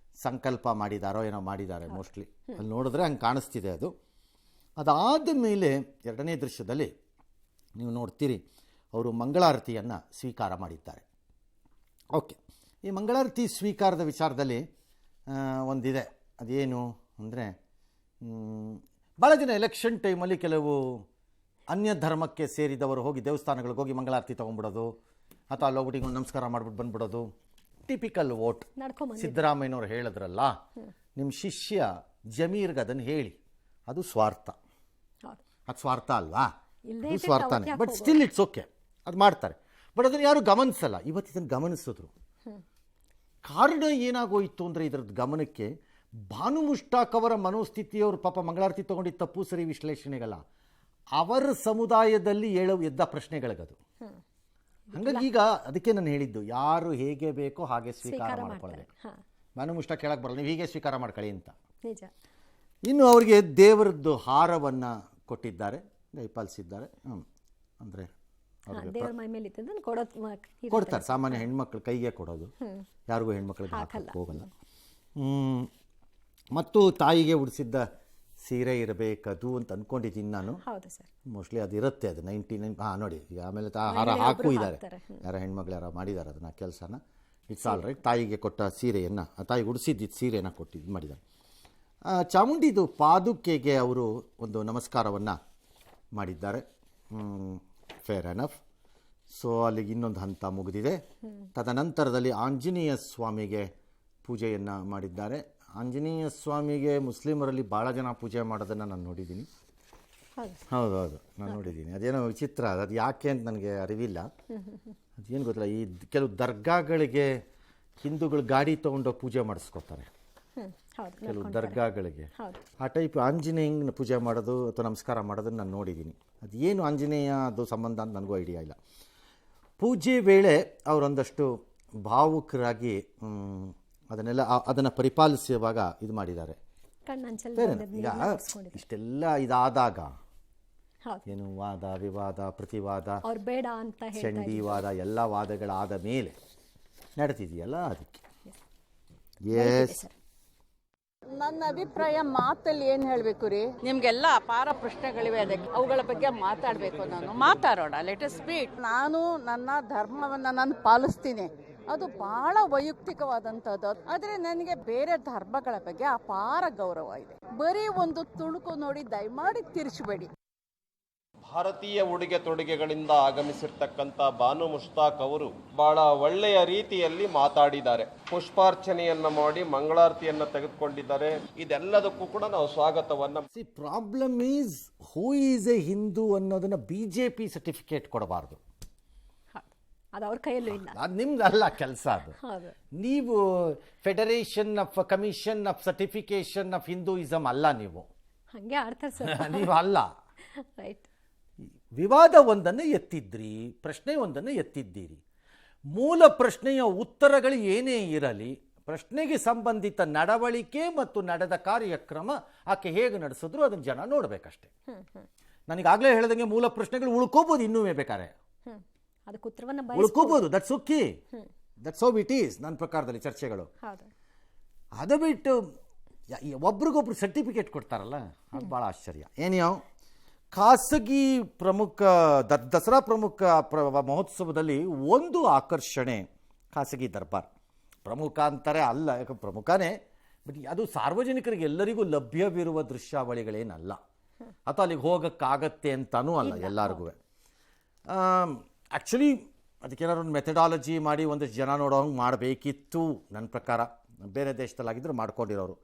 ಸಂಕಲ್ಪ ಮಾಡಿದಾರೋ ಏನೋ ಮಾಡಿದ್ದಾರೆ ಮೋಸ್ಟ್ಲಿ, ಅಲ್ಲಿ ನೋಡಿದ್ರೆ ಹಂಗೆ ಕಾಣಿಸ್ತಿದೆ ಅದು. ಅದಾದ ಮೇಲೆ ಎರಡನೇ ದೃಶ್ಯದಲ್ಲಿ ನೀವು ನೋಡ್ತೀರಿ ಅವರು ಮಂಗಳಾರತಿಯನ್ನು ಸ್ವೀಕಾರ ಮಾಡಿದ್ದಾರೆ. ಓಕೆ, ಈ ಮಂಗಳಾರತಿ ಸ್ವೀಕಾರದ ವಿಚಾರದಲ್ಲಿ ಒಂದಿದೆ. ಅದೇನು ಅಂದರೆ, ಭಾಳ ಜನ ಎಲೆಕ್ಷನ್ ಟೈಮಲ್ಲಿ ಕೆಲವು ಅನ್ಯ ಧರ್ಮಕ್ಕೆ ಸೇರಿದವರು ಹೋಗಿ ದೇವಸ್ಥಾನಗಳಿಗೆ ಹೋಗಿ ಮಂಗಳಾರತಿ ತೊಗೊಂಡ್ಬಿಡೋದು ಅಥವಾ ಅಲ್ಲಿ ಹೋಗ್ಬಿಟ್ಟು ಒಂದು ನಮಸ್ಕಾರ ಮಾಡಿಬಿಟ್ಟು ಬಂದ್ಬಿಡೋದು. Typical vote. ಸಿದ್ದರಾಮಯ್ಯನವ್ರು ಹೇಳಿದ್ರಲ್ಲ, ನಿಮ್ಮ ಶಿಷ್ಯ ಜಮೀರ್ಗೆ ಅದನ್ನು ಹೇಳಿ, ಅದು ಸ್ವಾರ್ಥ. ಅದು ಸ್ವಾರ್ಥ ಅಲ್ವಾ? ಅದು ಸ್ವಾರ್ಥನೇ. ಬಟ್ ಸ್ಟಿಲ್ ಇಟ್ಸ್ ಓಕೆ, ಅದು ಮಾಡ್ತಾರೆ. ಬಟ್ ಅದನ್ನು ಯಾರು ಗಮನಿಸಲ್ಲ. ಇವತ್ತು ಇದನ್ನು ಗಮನಿಸಿದ್ರು. ಕಾರಣ ಏನಾಗೋಯಿತು ಅಂದರೆ, ಇದರದ್ದು ಗಮನಕ್ಕೆ ಬಾನು ಮುಷ್ತಾಕ್ ಅವರ ಮನೋಸ್ಥಿತಿಯವರು ಪಾಪ ಮಂಗಳಾರತಿ ತೊಗೊಂಡಿದ್ದು ತಪ್ಪು ಸರಿ ವಿಶ್ಲೇಷಣೆಗಲ್ಲ, ಅವರ ಸಮುದಾಯದಲ್ಲಿ ಎದ್ದ ಪ್ರಶ್ನೆಗಳಿಗದು. ಹಾಗಾಗಿ ಈಗ ಅದಕ್ಕೆ ನಾನು ಹೇಳಿದ್ದು, ಯಾರು ಹೇಗೆ ಬೇಕೋ ಹಾಗೆ ಸ್ವೀಕಾರ ಮಾಡ್ಕೊಳ್ಳಬೇಕು. ಬಾನು ಮುಷ್ತಾಕ್ ಹೇಳಕ್ಕೆ ಬರಲ್ಲ, ನೀವು ಹೀಗೆ ಸ್ವೀಕಾರ ಮಾಡ್ಕೊಳ್ಳಿ ಅಂತ. ಇನ್ನು ಅವರಿಗೆ ದೇವರದ್ದು ಹಾರವನ್ನು ಕೊಟ್ಟಿದ್ದಾರೆ, ದಯಪಾಲಿಸಿದ್ದಾರೆ. ಅಂದರೆ ಕೊಡ್ತಾರೆ. ಸಾಮಾನ್ಯ ಹೆಣ್ಮಕ್ಳು ಕೈಗೆ ಕೊಡೋದು, ಯಾರಿಗೂ ಹೆಣ್ಮಕ್ಳಿಗೆ ಹಾಕಕ್ಕೆ ಹೋಗಲ್ಲ. ಮತ್ತು ತಾಯಿಗೆ ಉಡಿಸಿದ್ದ ಸೀರೆ ಇರಬೇಕದು ಅಂತ ಅಂದ್ಕೊಂಡಿದ್ದೀನಿ ನಾನು. ಮೋಸ್ಟ್ಲಿ ಅದು ಇರುತ್ತೆ, ಅದು 99. ನೋಡಿ ಈಗ ಆಮೇಲೆ ಹಾರ ಹಾಕೂ ಇದ್ದಾರೆ, ಯಾರ ಹೆಣ್ಮಕ್ಳು ಯಾರು ಮಾಡಿದ್ದಾರೆ ಅದನ್ನು ಕೆಲಸನ. It's all right. ತಾಯಿಗೆ ಕೊಟ್ಟ ಸೀರೆಯನ್ನು, ತಾಯಿಗೆ ಉಡಿಸಿದ್ದಿದ್ದು ಸೀರೆಯನ್ನು ಕೊಟ್ಟಿದ್ದು ಮಾಡಿದ್ದಾರೆ. ಚಾಮುಂಡಿದು ಪಾದುಕೆಗೆ ಅವರು ಒಂದು ನಮಸ್ಕಾರವನ್ನು ಮಾಡಿದ್ದಾರೆ. Fair enough. ಸೊ ಅಲ್ಲಿಗೆ ಇನ್ನೊಂದು ಹಂತ ಮುಗಿದಿದೆ. ತದನಂತರದಲ್ಲಿ ಆಂಜನೇಯ ಸ್ವಾಮಿಗೆ ಪೂಜೆಯನ್ನು ಮಾಡಿದ್ದಾರೆ. ಆಂಜನೇಯ ಸ್ವಾಮಿಗೆ ಮುಸ್ಲಿಮರಲ್ಲಿ ಭಾಳ ಜನ ಪೂಜೆ ಮಾಡೋದನ್ನು ನಾನು ನೋಡಿದ್ದೀನಿ. ಹೌದೌದು, ನಾನು ನೋಡಿದ್ದೀನಿ. ಅದೇನೋ ವಿಚಿತ್ರ, ಅದು ಯಾಕೆ ಅಂತ ನನಗೆ ಅರಿವಿಲ್ಲ. ಅದೇನು ಗೊತ್ತಿಲ್ಲ. ಈ ಕೆಲವು ದರ್ಗಾಗಳಿಗೆ ಹಿಂದೂಗಳು ಗಾಡಿ ತೊಗೊಂಡೋಗಿ ಪೂಜೆ ಮಾಡಿಸ್ಕೊತಾರೆ, ಕೆಲವು ದರ್ಗಾಗಳಿಗೆ. ಆ ಟೈಪ್ ಆಂಜನೇಯನ ಪೂಜೆ ಮಾಡೋದು ಅಥವಾ ನಮಸ್ಕಾರ ಮಾಡೋದನ್ನು ನಾನು ನೋಡಿದ್ದೀನಿ. ಅದು ಏನು ಆಂಜನೇಯ ಅದು ಸಂಬಂಧ ಅಂತ ನನಗೂ ಐಡಿಯಾ ಇಲ್ಲ. ಪೂಜೆ ವೇಳೆ ಅವರೊಂದಷ್ಟು ಭಾವುಕರಾಗಿ ಅದನ್ನು ಪರಿಪಾಲಿಸುವಾಗ ಇದು ಮಾಡಿದ್ದಾರೆ. ಈಗ ಇಷ್ಟೆಲ್ಲ ಇದಾದಾಗ ಏನು ವಾದ ವಿವಾದ ಪ್ರತಿವಾದ ಚಂಡಿವಾದ ಎಲ್ಲ ವಾದಗಳಾದ ಮೇಲೆ ನಡೆದಿದೆಯಲ್ಲ, ಅದಕ್ಕೆ ಎಸ್. ನನ್ನ ಅಭಿಪ್ರಾಯ ಮಾತಲ್ಲಿ ಏನ್ ಹೇಳ್ಬೇಕು ರೀ, ನಿಮ್ಗೆಲ್ಲ ಅಪಾರ ಪ್ರಶ್ನೆಗಳಿವೆ, ಅದಕ್ಕೆ ಅವುಗಳ ಬಗ್ಗೆ ಮಾತಾಡ್ಬೇಕು. ನಾನು ಮಾತಾಡೋಣ, ಲೆಟ್ ಅಸ್ ಸ್ಪೀಕ್. ನಾನು ನನ್ನ ಧರ್ಮವನ್ನ ನಾನು ಪಾಲಿಸ್ತೀನಿ, ಅದು ಬಹಳ ವೈಯಕ್ತಿಕವಾದಂಥದ್ದು. ಆದರೆ ನನಗೆ ಬೇರೆ ಧರ್ಮಗಳ ಬಗ್ಗೆ ಅಪಾರ ಗೌರವ ಇದೆ. ಬರೀ ಒಂದು ತುಣುಕು ನೋಡಿ ದಯಮಾಡಿ ತಿರ್ಚಬೇಡಿ. ಭಾರತೀಯ ಉಡುಗೆ ತೊಡುಗೆಗಳಿಂದ ಆಗಮಿಸಿರ್ತಕ್ಕಂಥ ಬಾನು ಮುಷ್ತಾಕ್ ಅವರು ಬಹಳ ಒಳ್ಳೆಯ ರೀತಿಯಲ್ಲಿ ಮಾತಾಡಿದ್ದಾರೆ. ಪುಷ್ಪಾರ್ಚನೆಯನ್ನ ಮಾಡಿ ಮಂಗಳಾರತಿಯನ್ನ ತೆಗೆದುಕೊಂಡಿದ್ದಾರೆ. ಇದೆಲ್ಲದಕ್ಕೂ ಕೂಡ ನಾವು ಸ್ವಾಗತವನ್ನ. Problem is who is a Hindu ಅನ್ನೋದನ್ನ ಬಿಜೆಪಿ ಸರ್ಟಿಫಿಕೇಟ್ ಕೊಡಬಾರ್ದು. ಅದು ಅವ್ರ ಕೈಯಲ್ಲೂ ಇಲ್ಲ. ಅದು ನಿಮ್ದು ಅಲ್ಲ ಕೆಲಸ ಅದು. ಹೌದು. ನೀವು federation of commission of certification of Hinduism ಅಲ್ಲ, ನೀವು ಹಂಗೆ ಆಡ್ತಾರೆ ಸರ್. ನೀವು ಅಲ್ಲ. ರೈಟ್. ವಿವಾದ ಒಂದನ್ನು ಎತ್ತಿದ್ರಿ, ಪ್ರಶ್ನೆ ಒಂದನ್ನು ಎತ್ತಿದ್ದೀರಿ. ಮೂಲ ಪ್ರಶ್ನೆಯ ಉತ್ತರಗಳು ಏನೇ ಇರಲಿ, ಪ್ರಶ್ನೆಗೆ ಸಂಬಂಧಿತ ನಡವಳಿಕೆ ಮತ್ತು ನಡೆದ ಕಾರ್ಯಕ್ರಮ ಆಕೆ ಹೇಗೆ ನಡೆಸಿದ್ರು ಅದನ್ನು ಜನ ನೋಡಬೇಕಷ್ಟೆ. ನನಗಾಗಲೇ ಹೇಳ್ದಂಗೆ ಮೂಲ ಪ್ರಶ್ನೆಗಳು ಉಳ್ಕೋಬೋದು, ಇನ್ನೂ ಬೇಕಾರೆ ಅದಕ್ಕೆ ಉತ್ತರವನ್ನು ಉಳ್ಕೋಬೋದು. That's okay, that's how it is ನನ್ನ ಪ್ರಕಾರದಲ್ಲಿ ಚರ್ಚೆಗಳು. ಅದು ಬಿಟ್ಟು ಒಬ್ರಿಗೊಬ್ರು ಸರ್ಟಿಫಿಕೇಟ್ ಕೊಡ್ತಾರಲ್ಲ, ಅದು ಭಾಳ ಆಶ್ಚರ್ಯ. ಏನ್ಯಾವ ಖಾಸಗಿ ಪ್ರಮುಖ ದಸರಾ ಪ್ರಮುಖ ಮಹೋತ್ಸವದಲ್ಲಿ ಒಂದು ಆಕರ್ಷಣೆ ಖಾಸಗಿ ದರ್ಬಾರ್. ಪ್ರಮುಖ ಅಂತಾರೆ ಅಲ್ಲ, ಯಾಕೆ ಪ್ರಮುಖನೇ, ಬಟ್ ಅದು ಸಾರ್ವಜನಿಕರಿಗೆ ಎಲ್ಲರಿಗೂ ಲಭ್ಯವಿರುವ ದೃಶ್ಯಾವಳಿಗಳೇನಲ್ಲ, ಅಥವಾ ಅಲ್ಲಿಗೆ ಹೋಗೋಕ್ಕಾಗತ್ತೆ ಅಂತನೂ ಅಲ್ಲ ಎಲ್ಲರಿಗೂ. ಆ್ಯಕ್ಚುಲಿ ಅದಕ್ಕೇನಾದ್ರು ಒಂದು ಮೆಥಡಾಲಜಿ ಮಾಡಿ ಒಂದಷ್ಟು ಜನ ನೋಡೋ ಹಂಗೆ ಮಾಡಬೇಕಿತ್ತು ನನ್ನ ಪ್ರಕಾರ. ಬೇರೆ ದೇಶದಲ್ಲಾಗಿದ್ದರೆ ಮಾಡ್ಕೊಂಡಿರೋರು.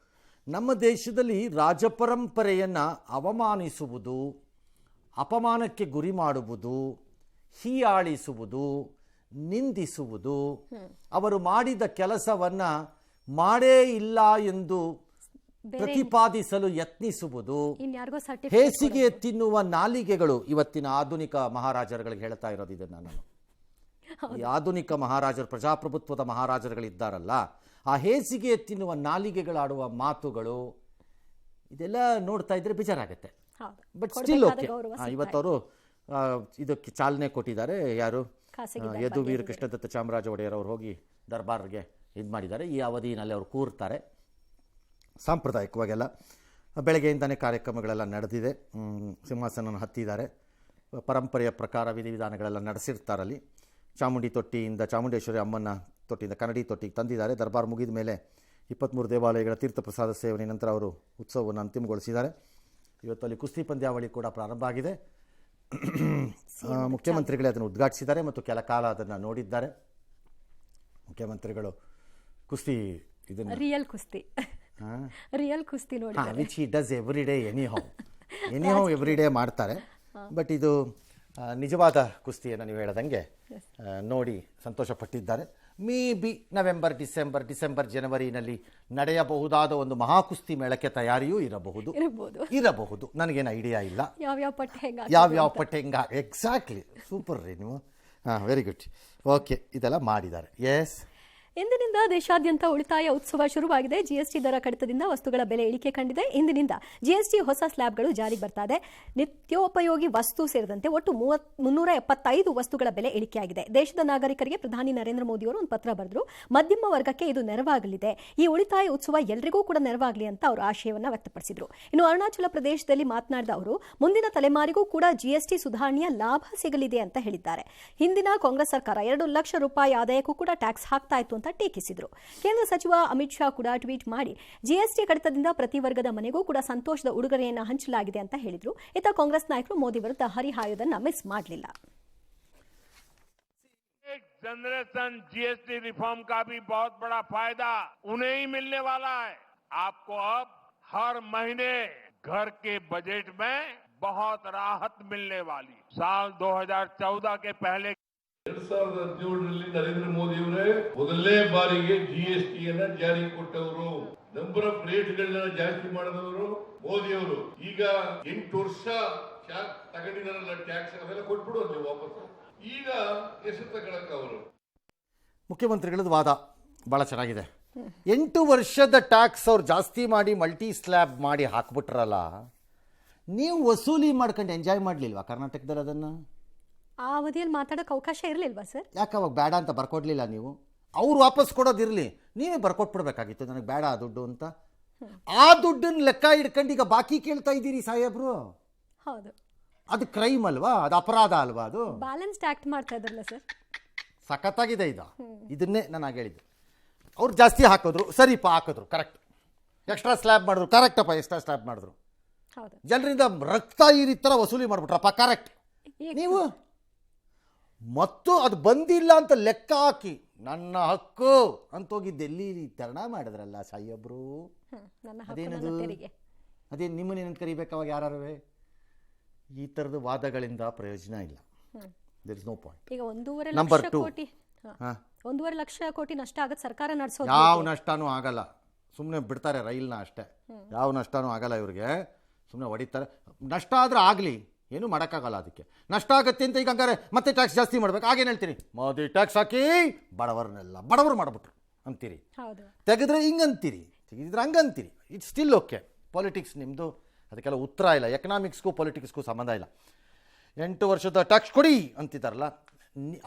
ನಮ್ಮ ದೇಶದಲ್ಲಿ ರಾಜಪರಂಪರೆಯನ್ನು ಅವಮಾನಿಸುವುದು, ಅಪಮಾನಕ್ಕೆ ಗುರಿ ಮಾಡುವುದು, ಹೀಯಾಳಿಸುವುದು, ನಿಂದಿಸುವುದು, ಅವರು ಮಾಡಿದ ಕೆಲಸವನ್ನು ಮಾಡೇ ಇಲ್ಲ ಎಂದು ಪ್ರತಿಪಾದಿಸಲು ಯತ್ನಿಸುವುದು, ಹೇಸಿಗೆ ತಿನ್ನುವ ನಾಲಿಗೆಗಳು ಇವತ್ತಿನ ಆಧುನಿಕ ಮಹಾರಾಜರುಗಳಿಗೆ ಹೇಳ್ತಾ ಇರೋದು. ಇದನ್ನು ನಾನು ಈ ಆಧುನಿಕ ಮಹಾರಾಜರು, ಪ್ರಜಾಪ್ರಭುತ್ವದ ಮಹಾರಾಜರುಗಳಿದ್ದಾರಲ್ಲ, ಆ ಹೇಸಿಗೆ ತಿನ್ನುವ ನಾಲಿಗೆಗಳಾಡುವ ಮಾತುಗಳು, ಇದೆಲ್ಲ ನೋಡ್ತಾ ಇದ್ರೆ ಬೇಜಾರಾಗುತ್ತೆ. But still okay. ಇವತ್ತವರು ಇದಕ್ಕೆ ಚಾಲನೆ ಕೊಟ್ಟಿದ್ದಾರೆ. ಯಾರು? ಯದುವೀರ್ ಕೃಷ್ಣದತ್ತ ಚಾಮರಾಜ ಒಡೆಯರ್ ಅವರು ಹೋಗಿ ದರ್ಬಾರ್ಗೆ ಇದು ಮಾಡಿದ್ದಾರೆ. ಈ ಅವಧಿನಲ್ಲಿ ಅವರು ಕೂರ್ತಾರೆ. ಸಾಂಪ್ರದಾಯಿಕವಾಗೆಲ್ಲ ಬೆಳಗ್ಗೆಯಿಂದನೇ ಕಾರ್ಯಕ್ರಮಗಳೆಲ್ಲ ನಡೆದಿದೆ. ಸಿಂಹಾಸನ ಹತ್ತಿದ್ದಾರೆ. ಪರಂಪರೆಯ ಪ್ರಕಾರ ವಿಧಿವಿಧಾನಗಳೆಲ್ಲ ನಡೆಸಿರ್ತಾರಲ್ಲಿ. ಚಾಮುಂಡಿ ತೊಟ್ಟಿಯಿಂದ, ಚಾಮುಂಡೇಶ್ವರಿ ಅಮ್ಮನ ತೊಟ್ಟಿಯಿಂದ ಕನ್ನಡಿ ತೊಟ್ಟಿಗೆ ತಂದಿದ್ದಾರೆ. ದರ್ಬಾರ್ ಮುಗಿದ ಮೇಲೆ 23 ದೇವಾಲಯಗಳ ತೀರ್ಥ ಪ್ರಸಾದ ಸೇವನೆ ನಂತರ ಅವರು ಉತ್ಸವವನ್ನು ಅಂತಿಮಗೊಳಿಸಿದ್ದಾರೆ. ಇವತ್ತು ಅಲ್ಲಿ ಕುಸ್ತಿ ಪಂದ್ಯಾವಳಿ ಕೂಡ ಪ್ರಾರಂಭ ಆಗಿದೆ. ಮುಖ್ಯಮಂತ್ರಿಗಳೇ ಅದನ್ನು ಉದ್ಘಾಟಿಸಿದ್ದಾರೆ ಮತ್ತು ಕೆಲ ಕಾಲ ಅದನ್ನು ನೋಡಿದ್ದಾರೆ. ಮುಖ್ಯಮಂತ್ರಿಗಳು ಕುಸ್ತಿ ಇದನ್ನು ರಿಯಲ್ ಕುಸ್ತಿ ನೋಡಿ, which he does every day anyhow every day ಮಾಡ್ತಾರೆ. ಬಟ್ ಇದು ನಿಜವಾದ ಕುಸ್ತಿಯನ್ನು ನೀವು ಹೇಳ್ದಂಗೆ ನೋಡಿ ಸಂತೋಷಪಟ್ಟಿದ್ದಾರೆ. ಮೇ ಬಿ ನವೆಂಬರ್, ಡಿಸೆಂಬರ್, ಜನವರಿನಲ್ಲಿ ನಡೆಯಬಹುದಾದ ಒಂದು ಮಹಾಕುಸ್ತಿ ಮೇಳಕ್ಕೆ ತಯಾರಿಯೂ ಇರಬಹುದು. ನನಗೇನು ಐಡಿಯಾ ಇಲ್ಲ ಯಾವ್ಯಾವ ಪಟ್ಟೆ ಹೆಂಗ. ಎಕ್ಸಾಕ್ಟ್ಲಿ, ಸೂಪರ್ ರೀ ನೀವು. Very good. ಓಕೆ, ಇದೆಲ್ಲ ಮಾಡಿದ್ದಾರೆ. ಎಸ್. ಇಂದಿನಿಂದ ದೇಶಾದ್ಯಂತ ಉಳಿತಾಯ ಉತ್ಸವ ಶುರುವಾಗಿದೆ. ಜಿಎಸ್ಟಿ ದರ ಕಡಿತದಿಂದ ವಸ್ತುಗಳ ಬೆಲೆ ಇಳಿಕೆ ಕಂಡಿದೆ. ಇಂದಿನಿಂದ ಜಿಎಸ್ಟಿ ಹೊಸ ಸ್ಲ್ಯಾಬ್ಗಳು ಜಾರಿಗೆ ಬರ್ತಾ ಇದೆ. ನಿತ್ಯೋಪಯೋಗಿ ವಸ್ತು ಸೇರಿದಂತೆ ಒಟ್ಟು 375 ವಸ್ತುಗಳ ಬೆಲೆ ಇಳಿಕೆಯಾಗಿದೆ. ದೇಶದ ನಾಗರಿಕರಿಗೆ ಪ್ರಧಾನಿ ನರೇಂದ್ರ ಮೋದಿ ಅವರು ಒಂದು ಪತ್ರ ಬರೆದರು. ಮಧ್ಯಮ ವರ್ಗಕ್ಕೆ ಇದು ನೆರವಾಗಲಿದೆ. ಈ ಉಳಿತಾಯ ಉತ್ಸವ ಎಲ್ರಿಗೂ ಕೂಡ ನೆರವಾಗಲಿ ಅಂತ ಅವರು ಆಶಯವನ್ನು ವ್ಯಕ್ತಪಡಿಸಿದರು. ಇನ್ನು ಅರುಣಾಚಲ ಪ್ರದೇಶದಲ್ಲಿ ಮಾತನಾಡಿದ ಅವರು, ಮುಂದಿನ ತಲೆಮಾರಿಗೂ ಕೂಡ ಜಿಎಸ್ಟಿ ಸುಧಾರಣೆಯ ಲಾಭ ಸಿಗಲಿದೆ ಅಂತ ಹೇಳಿದ್ದಾರೆ. ಹಿಂದಿನ ಕಾಂಗ್ರೆಸ್ ಸರ್ಕಾರ 2 ಲಕ್ಷ ರೂಪಾಯಿ ಆದಾಯಕ್ಕೂ ಕೂಡ ಟ್ಯಾಕ್ಸ್ ಹಾಕ್ತಾ ಇತ್ತು ಅಂತ ಟೀಕಿಸಿದರು. ಕೇಂದ್ರ ಸಚಿವ ಅಮಿತ್ ಶಾ ಕೂಡ ಟ್ವೀಟ್ ಮಾಡಿ ಜಿಎಸ್ಟಿ ಕಡಿತದಿಂದ ಪ್ರತಿ ವರ್ಗದ ಮನೆಗೂ ಕೂಡ ಸಂತೋಷದ ಉಡುಗೊರೆಯನ್ನು ಹಂಚಲಾಗಿದೆ ಅಂತ ಹೇಳಿದ್ರು. ಇತ್ತ ಕಾಂಗ್ರೆಸ್ ನಾಯಕರು ಮೋದಿ ವಿರುದ್ಧ ಹರಿಹಾಯೋದನ್ನ ಮಿಸ್ ಮಾಡಲಿಲ್ಲ. जनरेशन जीएसटी रिफॉर्म का भी बहुत बड़ा फायदा उन्हें ही मिलने वाला है. आपको अब हर महीने घर के बजट में बहुत राहत मिलने वाली. साल 2014 के पहले 2017ರಲ್ಲಿ ನರೇಂದ್ರ ಮೋದಿ ಅವರೇ ಮೊದಲನೇ ಬಾರಿಗೆ ಜಿಎಸ್ಟಿಯನ್ನ ಜಾರಿಗೆ ಕೊಟ್ಟವರು. ನಂಬರ್ ಆಫ್ ರೇಟ್ಗಳನ್ನ ಜಾಸ್ತಿ ಮಾಡಿದವರು ಮೋದಿ ಅವರು. ಈಗ 8 ವರ್ಷ ತಗೊಂಡಿದ್ದಾರಲ್ಲ ಟ್ಯಾಕ್ಸ್, ಅದೆಲ್ಲ ಕೊಟ್ಬಿಡು ಅಂತ ವಾಪಸ್. ಈಗ ಎಷ್ಟು ತಗೊಳಕ ಅವರು. ಮುಖ್ಯಮಂತ್ರಿಗಳದ್ದು ವಾದ ಭಾಳ ಚೆನ್ನಾಗಿದೆ. 8 ವರ್ಷದ ಟ್ಯಾಕ್ಸ್ ಅವ್ರು ಜಾಸ್ತಿ ಮಾಡಿ ಮಲ್ಟಿ ಸ್ಲ್ಯಾಬ್ ಮಾಡಿ ಹಾಕ್ಬಿಟ್ರಲ್ಲ, ನೀವು ವಸೂಲಿ ಮಾಡ್ಕೊಂಡು ಎಂಜಾಯ್ ಮಾಡಲಿಲ್ವಾ ಕರ್ನಾಟಕದಲ್ಲಿ? ಅದನ್ನು ಆ ಅವಧಿಯಲ್ಲಿ ಮಾತಾಡೋಕೆ ಅವಕಾಶ ಇರಲಿಲ್ವಾ ಸರ್? ಯಾಕೆ ಅವಾಗ ಬೇಡ ಅಂತ ಬರ್ಕೊಡ್ಲಿಲ್ಲ ನೀವು? ಅವ್ರು ವಾಪಸ್ ಕೊಡೋದಿರಲಿ, ನೀವೇ ಬರ್ಕೊಟ್ಬಿಡ್ಬೇಕಾಗಿತ್ತು ನನಗೆ ಬೇಡ ಆ ದುಡ್ಡು ಅಂತ. ಆ ದುಡ್ಡನ್ನು ಲೆಕ್ಕ ಇಟ್ಕೊಂಡು ಈಗ ಬಾಕಿ ಕೇಳ್ತಾ ಇದ್ದೀರಿ ಸಾಹೇಬ್ರು. ಹೌದು, ಅದು ಕ್ರೈಮ್ ಅಲ್ವಾ? ಅದು ಅಪರಾಧ ಅಲ್ವಾ? ಅದು ಬ್ಯಾಲೆನ್ಸ್ಡ್ ಆಕ್ಟ್ ಮಾಡ್ತಾ ಇದ್ರಲ್ಲ ಸರ್. ಸಖತ್ತಾಗಿದೆ ಇದು. ಇದನ್ನೇ ನಾನು ಹೇಳಿದ್ದು. ಅವ್ರು ಜಾಸ್ತಿ ಹಾಕಿದ್ರು, ಸರಿಪ್ಪ ಹಾಕಿದ್ರು, ಕರೆಕ್ಟ್. ಎಕ್ಸ್ಟ್ರಾ ಸ್ಲ್ಯಾಬ್ ಮಾಡಿದ್ರು, ಕರೆಕ್ಟಪ್ಪ, ಎಕ್ಸ್ಟ್ರಾ ಸ್ಲ್ಯಾಬ್ ಮಾಡಿದ್ರು. ಜನರಿಂದ ರಕ್ತ ಈ ಥರ ವಸೂಲಿ ಮಾಡಿಬಿಟ್ರಪ್ಪ, ಕರೆಕ್ಟ್. ನೀವು ಮತ್ತು ಅದು ಬಂದಿಲ್ಲ ಅಂತ ಲೆಕ್ಕ ಹಾಕಿ ನನ್ನ ಹಕ್ಕು ಅಂತ ಹೋಗಿ ಡೆಲ್ಲಿ ಧರಣ ಮಾಡಿದ್ರಲ್ಲ ಸಾಹೇಬ್ರು. ಅದೇನದು? ಅದೇ ನಿಮ್ಮನ್ನೇನು ಕರಿಬೇಕು ಅವಾಗ ಯಾರೇ? ಈ ಥರದ ವಾದಗಳಿಂದ ಪ್ರಯೋಜನ ಇಲ್ಲ. There is no point. ಈಗ 1.5 Number ಲಕ್ಷ two. ಕೋಟಿ ಹಾಂ, 1.5 ಲಕ್ಷ ಕೋಟಿ ನಷ್ಟ ಆಗತ್ತೆ ಸರ್ಕಾರ ನಡೆಸೋದು. ಯಾವ ನಷ್ಟನೂ ಆಗಲ್ಲ, ಸುಮ್ಮನೆ ಬಿಡ್ತಾರೆ ರೈಲ್ನ ಅಷ್ಟೇ. ಯಾವ ನಷ್ಟನೂ ಆಗಲ್ಲ ಇವ್ರಿಗೆ, ಸುಮ್ಮನೆ ಹೊಡಿತಾರೆ. ನಷ್ಟ ಆದ್ರೆ ಆಗಲಿ, ಏನು ಮಾಡೋಕ್ಕಾಗಲ್ಲ. ಅದಕ್ಕೆ ನಷ್ಟ ಆಗುತ್ತೆ ಅಂತ ಈಗ ಹಂಗಾರೆ ಮತ್ತೆ ಟ್ಯಾಕ್ಸ್ ಜಾಸ್ತಿ ಮಾಡ್ಬೇಕು. ಆಗೇನು ಹೇಳ್ತೀನಿ, ಮೋದಿ ಟ್ಯಾಕ್ಸ್ ಹಾಕಿ ಬಡವರನ್ನೆಲ್ಲ ಬಡವರು ಮಾಡಿಬಿಟ್ರು ಅಂತೀರಿ, ಹೌದು. ತೆಗೆದ್ರೆ ಹಿಂಗಂತೀರಿ, ತೆಗೆದಿದ್ರೆ ಹಂಗಂತೀರಿ. It's still okay. ಪಾಲಿಟಿಕ್ಸ್ ನಿಮ್ಮದು, ಅದಕ್ಕೆಲ್ಲ ಉತ್ತರ ಇಲ್ಲ. ಎಕನಾಮಿಕ್ಸ್ಗೂ ಪೊಲಿಟಿಕ್ಸ್ಗೂ ಸಂಬಂಧ ಇಲ್ಲ. 8 ವರ್ಷದ ಟ್ಯಾಕ್ಸ್ ಕೊಡಿ ಅಂತಿದ್ದಾರಲ್ಲ,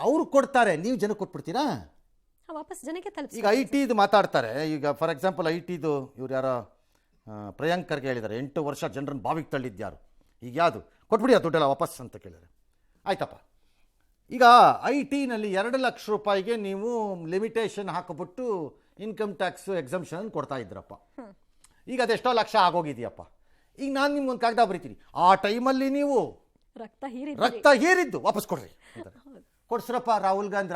ಅವ್ರು ಕೊಡ್ತಾರೆ, ನೀವು ಜನಕ್ಕೆ ಕೊಟ್ಬಿಡ್ತೀರಾ? ವಾಪಸ್ ಜನಕ್ಕೆ ತಲುಪಿಸಿ. ಈಗ IT ಮಾತಾಡ್ತಾರೆ. ಈಗ ಫಾರ್ ಎಕ್ಸಾಂಪಲ್ IT ಇವ್ರು ಯಾರೋ ಪ್ರಿಯಾಂಕರ್ಗೆ ಹೇಳಿದ್ದಾರೆ 8 ವರ್ಷ ಜನರನ್ನು ಬಾವಿಗೆ ತಳ್ಳಿದ್ಯಾರು, ಈಗ ಯಾವುದು ಕೊಟ್ಬಿಡಿ ಆ ದುಡ್ಡೆಲ್ಲ ವಾಪಸ್ ಅಂತ ಕೇಳಿದರೆ. ಆಯ್ತಪ್ಪ, ಈಗ IT 2 ಲಕ್ಷ ರೂಪಾಯಿಗೆ ನೀವು ಲಿಮಿಟೇಷನ್ ಹಾಕಿಬಿಟ್ಟು ಇನ್ಕಮ್ ಟ್ಯಾಕ್ಸ್ ಎಕ್ಸಂಪ್ಷನ್ ಕೊಡ್ತಾ ಇದ್ರಪ್ಪ. ಈಗ ಅದೆಷ್ಟೋ ಲಕ್ಷ ಆಗೋಗಿದೆಯಪ್ಪ. ಈಗ ನಾನು ನಿಮ್ಗೊಂದು ಕಾಗದ ಬರೀತೀನಿ, ಆ ಟೈಮಲ್ಲಿ ನೀವು ರಕ್ತ ಹೀರಿದ್ದು ವಾಪಸ್ ಕೊಡ್ರಿ ಅಂತ. ಕೊಡ್ಸ್ರಪ್ಪ,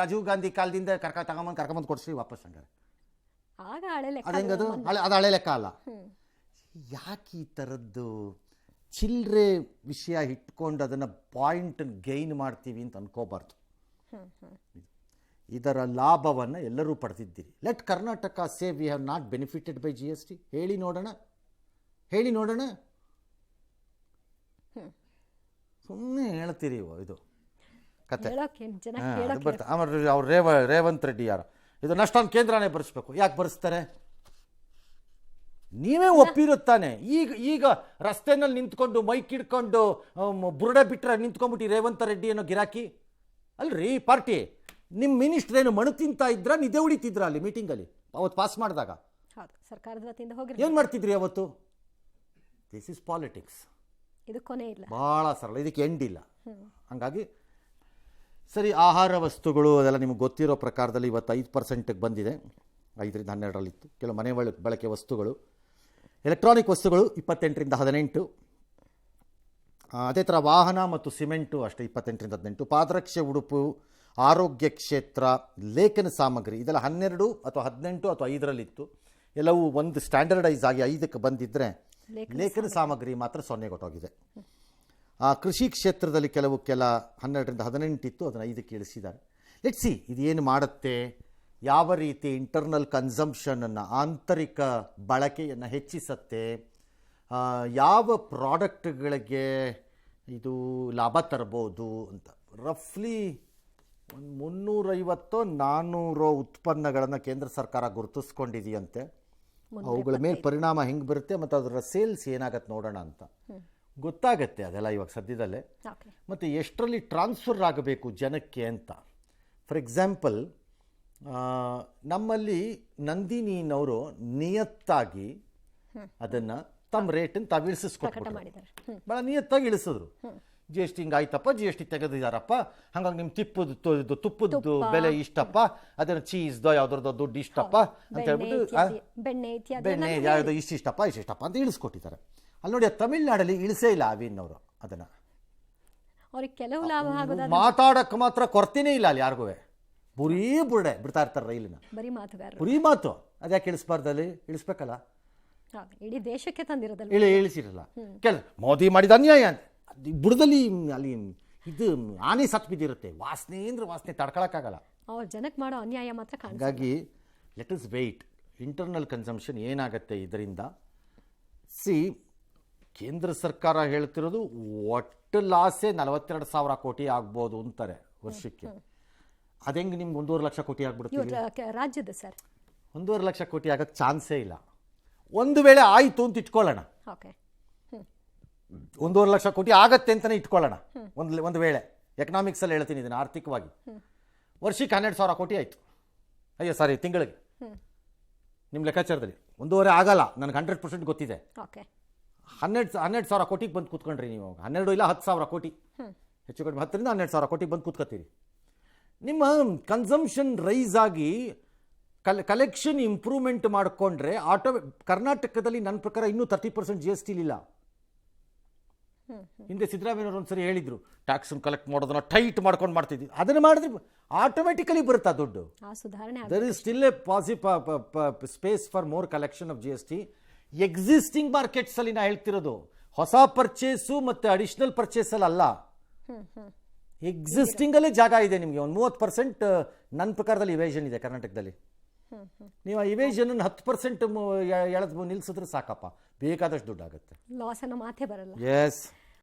ರಾಜೀವ್ ಗಾಂಧಿ ಕಾಲದಿಂದ ಕರ್ಕೊಂಬಂದು ಕೊಡ್ಸ್ರಿ ವಾಪಸ್. ಹಂಗಾರೆ ಅದೆಂಗದು? ಅದು ಹಳೆ ಲೆಕ್ಕ ಅಲ್ಲ. ಯಾಕೆ ಈ ಥರದ್ದು ಚಿಲ್ಲರೆ ವಿಷಯ ಇಟ್ಕೊಂಡು ಅದನ್ನು ಪಾಯಿಂಟ್ ಗೈನ್ ಮಾಡ್ತೀವಿ ಅಂತ ಅನ್ಕೋಬಾರ್ದು. ಇದರ ಲಾಭವನ್ನು ಎಲ್ಲರೂ ಪಡೆದಿದ್ದೀರಿ. Let Karnataka say we have not benefited by GST. ಹೇಳಿ ನೋಡೋಣ, ಹೇಳಿ ನೋಡೋಣ. ಸುಮ್ಮನೆ ಹೇಳ್ತೀರಿ ಇದು ಕತೆ. ಆಮೇಲೆ ಅವ್ರು ರೇವಂತ್ ರೆಡ್ಡಿ ಯಾರು ಇದು ನಷ್ಟನ ಕೇಂದ್ರನೇ ಭರಿಸ್ಬೇಕು. ಯಾಕೆ ಭರಿಸ್ತಾರೆ? ನೀವೇ ಒಪ್ಪಿರುತ್ತಾನೆ. ಈಗ ರಸ್ತೆನಲ್ಲಿ ನಿಂತ್ಕೊಂಡು ಮೈಕ್ ಹಿಡ್ಕೊಂಡು ಬುರುಡೆ ಬಿಟ್ಟರೆ ನಿಂತ್ಕೊಂಡ್ಬಿಟ್ಟು ರೇವಂತ್ ರೆಡ್ಡಿ ಅನ್ನೋ ಗಿರಾಕಿ ಅಲ್ರಿ ಪಾರ್ಟಿ. ನಿಮ್ಮ ಮಿನಿಸ್ಟರ್ ಏನು ಮಣ್ಣು ತಿಂತಾ ಇದ್ರ, ನಿದ್ದೆ ಉಳಿತಿದ್ರ ಅಲ್ಲಿ ಮೀಟಿಂಗಲ್ಲಿ ಅವತ್ತು ಪಾಸ್ ಮಾಡಿದಾಗ? ಸರ್ಕಾರದ ವತಿಯಿಂದ ಏನು ಮಾಡ್ತಿದ್ರಿ ಅವತ್ತು? This is politics. ಇದು ಕೊನೆ ಇಲ್ಲ, ಭಾಳ ಸರಳ, ಇದಕ್ಕೆ ಎಂಡ್ ಇಲ್ಲ. ಹಾಗಾಗಿ ಸರಿ, ಆಹಾರ ವಸ್ತುಗಳು ಅದೆಲ್ಲ ನಿಮ್ಗೆ ಗೊತ್ತಿರೋ ಪ್ರಕಾರದಲ್ಲಿ ಇವತ್ತು 5% ಬಂದಿದೆ. 5ರಿಂದ 12ರಲ್ಲಿತ್ತು. ಕೆಲವು ಮನೆ ಬಳಕೆ ವಸ್ತುಗಳು, ಎಲೆಕ್ಟ್ರಾನಿಕ್ ವಸ್ತುಗಳು 28ರಿಂದ 18. ಅದೇ ಥರ ವಾಹನ ಮತ್ತು ಸಿಮೆಂಟು ಅಷ್ಟೇ 28ರಿಂದ 18. ಪಾದರಕ್ಷೆ, ಉಡುಪು, ಆರೋಗ್ಯ ಕ್ಷೇತ್ರ, ಲೇಖನ ಸಾಮಗ್ರಿ ಇದೆಲ್ಲ 12 ಅಥವಾ 18 ಅಥವಾ 5ರಲ್ಲಿತ್ತು. ಎಲ್ಲವೂ ಒಂದು ಸ್ಟ್ಯಾಂಡರ್ಡೈಸ್ ಆಗಿ 5ಕ್ಕೆ ಬಂದಿದ್ದರೆ ಲೇಖನ ಸಾಮಗ್ರಿ ಮಾತ್ರ 0 ಕೊಟ್ಟೋಗಿದೆ. ಕೃಷಿ ಕ್ಷೇತ್ರದಲ್ಲಿ ಕೆಲ 12ರಿಂದ 18 ಇತ್ತು, ಅದನ್ನು 5ಕ್ಕೆ ಇಳಿಸಿದ್ದಾರೆ. ಲೆಟ್ಸ್ ಸಿ ಇದೇನು ಮಾಡುತ್ತೆ, ಯಾವ ರೀತಿ ಇಂಟರ್ನಲ್ ಕನ್ಸಂಪ್ಷನನ್ನು, ಆಂತರಿಕ ಬಳಕೆಯನ್ನು ಹೆಚ್ಚಿಸುತ್ತೆ, ಯಾವ ಪ್ರಾಡಕ್ಟ್ಗಳಿಗೆ ಇದು ಲಾಭ ತರ್ಬೋದು ಅಂತ. ರಫ್ಲಿ ಒಂದು 350-400 ಉತ್ಪನ್ನಗಳನ್ನು ಕೇಂದ್ರ ಸರ್ಕಾರ ಗುರುತಿಸ್ಕೊಂಡಿದೆಯಂತೆ. ಅವುಗಳ ಮೇಲೆ ಪರಿಣಾಮ ಹೆಂಗೆ ಬರುತ್ತೆ ಮತ್ತು ಅದರ ಸೇಲ್ಸ್ ಏನಾಗತ್ತೆ ನೋಡೋಣ ಅಂತ ಗೊತ್ತಾಗತ್ತೆ. ಅದೆಲ್ಲ ಇವಾಗ ಸದ್ಯದಲ್ಲೇ. ಮತ್ತು ಎಷ್ಟರಲ್ಲಿ ಟ್ರಾನ್ಸ್ಫರ್ ಆಗಬೇಕು ಜನಕ್ಕೆ ಅಂತ. ಫಾರ್ ಎಕ್ಸಾಂಪಲ್, ನಮ್ಮಲ್ಲಿ ನಂದಿನಿನವರು ನಿಯತ್ತಾಗಿ ಅದನ್ನು ತಮ್ಮ ರೇಟನ್ನು ತಾವು ಇಳಿಸಿಸ್ಕೊಟ್ಬಿಟ್ಟು ಭಾಳ ನಿಯತ್ತಾಗಿ ಇಳಿಸಿದ್ರು. GST ಹಿಂಗಾಯ್ತಪ್ಪ, GST ತೆಗೆದಿದ್ದಾರಪ್ಪ, ಹಾಗಾಗಿ ನಿಮ್ಮ ತುಪ್ಪದ್ದು ಬೆಲೆ ಇಷ್ಟಪ್ಪ, ಅದನ್ನು ಚೀಸ್ದೋ ಯಾವ್ದ್ರದ್ದು ದುಡ್ಡು ಇಷ್ಟಪ್ಪ ಅಂತ ಹೇಳ್ಬಿಟ್ಟು ಬೆಣ್ಣೆ ಯಾವ್ದು ಇಷ್ಟಿಷ್ಟಪ್ಪ ಅಂತ ಇಳಿಸ್ಕೊಟ್ಟಿದ್ದಾರೆ. ಅಲ್ಲಿ ನೋಡಿ, ತಮಿಳ್ನಾಡಲ್ಲಿ ಇಳಿಸೇ ಇಲ್ಲ ಅವಿನ್ನವರು. ಅದನ್ನು ಮಾತಾಡಕ್ಕೆ ಮಾತ್ರ ಕೊರತೆನೇ ಇಲ್ಲ ಅಲ್ಲಿ ಯಾರಿಗೂ. ಬುರುಡೆ ಬಿಡ್ತಾ ಇರ್ತಾರೆ ರೈಲಿನ, ಬರೀ ಮಾತು. ಅದ್ಯಾಕೆ ಇಳಿಸ್ಬಾರ್ದಲ್ಲಿ? ಇಳಿಸ್ಬೇಕಲ್ಲ, ಇಡೀ ದೇಶಕ್ಕೆ ತಂದಿರೋದಲ್ಲ, ಇಳಿಸಿರಲ್ಲ. ಮೋದಿ ಮಾಡಿದ ಅನ್ಯಾಯ ಅಂತ ಬುಡದಲ್ಲಿ ಅಲ್ಲಿ ಇದು ಆನೆ ಸತ್ ಬಿದ್ದಿರುತ್ತೆ. ವಾಸನೆ ಅಂದ್ರೆ ವಾಸನೆ ತಡ್ಕೊಳಕ್ಕಾಗಲ್ಲ. ಜನಕ್ಕೆ ಮಾಡೋ ಅನ್ಯಾಯ ಮಾತ್ರ. ಹಾಗಾಗಿ let us wait. Internal consumption ಏನಾಗುತ್ತೆ ಇದರಿಂದ. ಕೇಂದ್ರ ಸರ್ಕಾರ ಹೇಳ್ತಿರೋದು ಒಟ್ಟು ಲಾಸೇ 42,000 ಕೋಟಿ ಆಗ್ಬೋದು ಅಂತಾರೆ ವರ್ಷಕ್ಕೆ. ಅದೆಂಗೆ ನಿಮ್ಗೆ 1.5 ಲಕ್ಷ ಕೋಟಿ ಆಗ್ಬಿಡುತ್ತೆ ರಾಜ್ಯದ ಸರ್? 1.5 ಲಕ್ಷ ಕೋಟಿ ಆಗಕ್ಕೆ ಚಾನ್ಸೇ ಇಲ್ಲ. ಒಂದು ವೇಳೆ ಆಯಿತು ಅಂತ ಇಟ್ಕೊಳ್ಳೋಣ, 1.5 ಲಕ್ಷ ಕೋಟಿ ಆಗತ್ತೆ ಅಂತಲೇ ಇಟ್ಕೊಳ್ಳೋಣ. ಒಂದು ವೇಳೆ ಎಕನಾಮಿಕ್ಸಲ್ಲಿ ಹೇಳ್ತೀನಿ ಇದನ್ನು, ಆರ್ಥಿಕವಾಗಿ ವರ್ಷಕ್ಕೆ 12,000 ಕೋಟಿ ಆಯಿತು. ಅಯ್ಯೋ ಸಾರಿ, ತಿಂಗಳಿಗೆ ನಿಮ್ಮ ಲೆಕ್ಕಾಚಾರದಲ್ಲಿ 1.5 ಆಗಲ್ಲ, ನನಗೆ 100% ಗೊತ್ತಿದೆ. 12,000 ಕೋಟಿಗೆ ಬಂದು ಕೂತ್ಕೊಂಡ್ರಿ ನೀವು. 12 ಇಲ್ಲ 10,000 ಕೋಟಿ, ಹೆಚ್ಚು ಕಡಿಮೆ 10ರಿಂದ 12,000 ಕೋಟಿಗೆ ಬಂದು ಕೂತ್ಕೊತೀರಿ. ನಿಮ್ಮ ಕನ್ಸಂಪ್ಷನ್ ರೈಸ್ ಆಗಿ ಕಲೆಕ್ಷನ್ ಇಂಪ್ರೂವ್ಮೆಂಟ್ ಮಾಡಿಕೊಂಡ್ರೆ ಕರ್ನಾಟಕದಲ್ಲಿ ನನ್ನ ಪ್ರಕಾರ ಇನ್ನೂ 30% GST ಇಲ್ಲ. ಹಿಂದೆ ಸಿದ್ದರಾಮಯ್ಯವ್ರು ಒಂದ್ಸರಿ ಹೇಳಿದ್ರು, ಟ್ಯಾಕ್ಸ್ ಕಲೆಕ್ಟ್ ಮಾಡೋದನ್ನ ಟೈಟ್ ಮಾಡ್ಕೊಂಡು ಮಾಡ್ತಿದ್ವಿ. ಅದನ್ನು ಮಾಡಿದ್ರೆ ಆಟೋಮೆಟಿಕಲಿ ಬರುತ್ತಾ ದುಡ್ಡು. There is still a space for more collection of GST. Existing markets ಅಲ್ಲಿ ನಾ ಹೇಳ್ತಿರೋದು, ಹೊಸ ಪರ್ಚೇಸು ಮತ್ತೆ ಅಡಿಷನಲ್ ಪರ್ಚೇಸ್ ಅಲ್ಲ. ಎಕ್ಸಿಸ್ಟಿಂಗಲ್ಲೇ ಜಾಗ ಇದೆ ನಿಮಗೆ. ಒಂದು 30% ನನ್ನ ಪ್ರಕಾರದಲ್ಲಿ ಇವೇಷನ್ ಇದೆ ಕರ್ನಾಟಕದಲ್ಲಿ. ನೀವು ಆ ಇವೇಷನ್ 10% ಎಳೆದು ನಿಲ್ಸಿದ್ರೆ ಸಾಕಪ್ಪ, ಬೇಕಾದಷ್ಟು ದುಡ್ಡು ಆಗುತ್ತೆ. ಲಾಸ್ ಅನ್ನೋ ಮಾತೇ ಬರಲ್ಲ. ಎಸ್.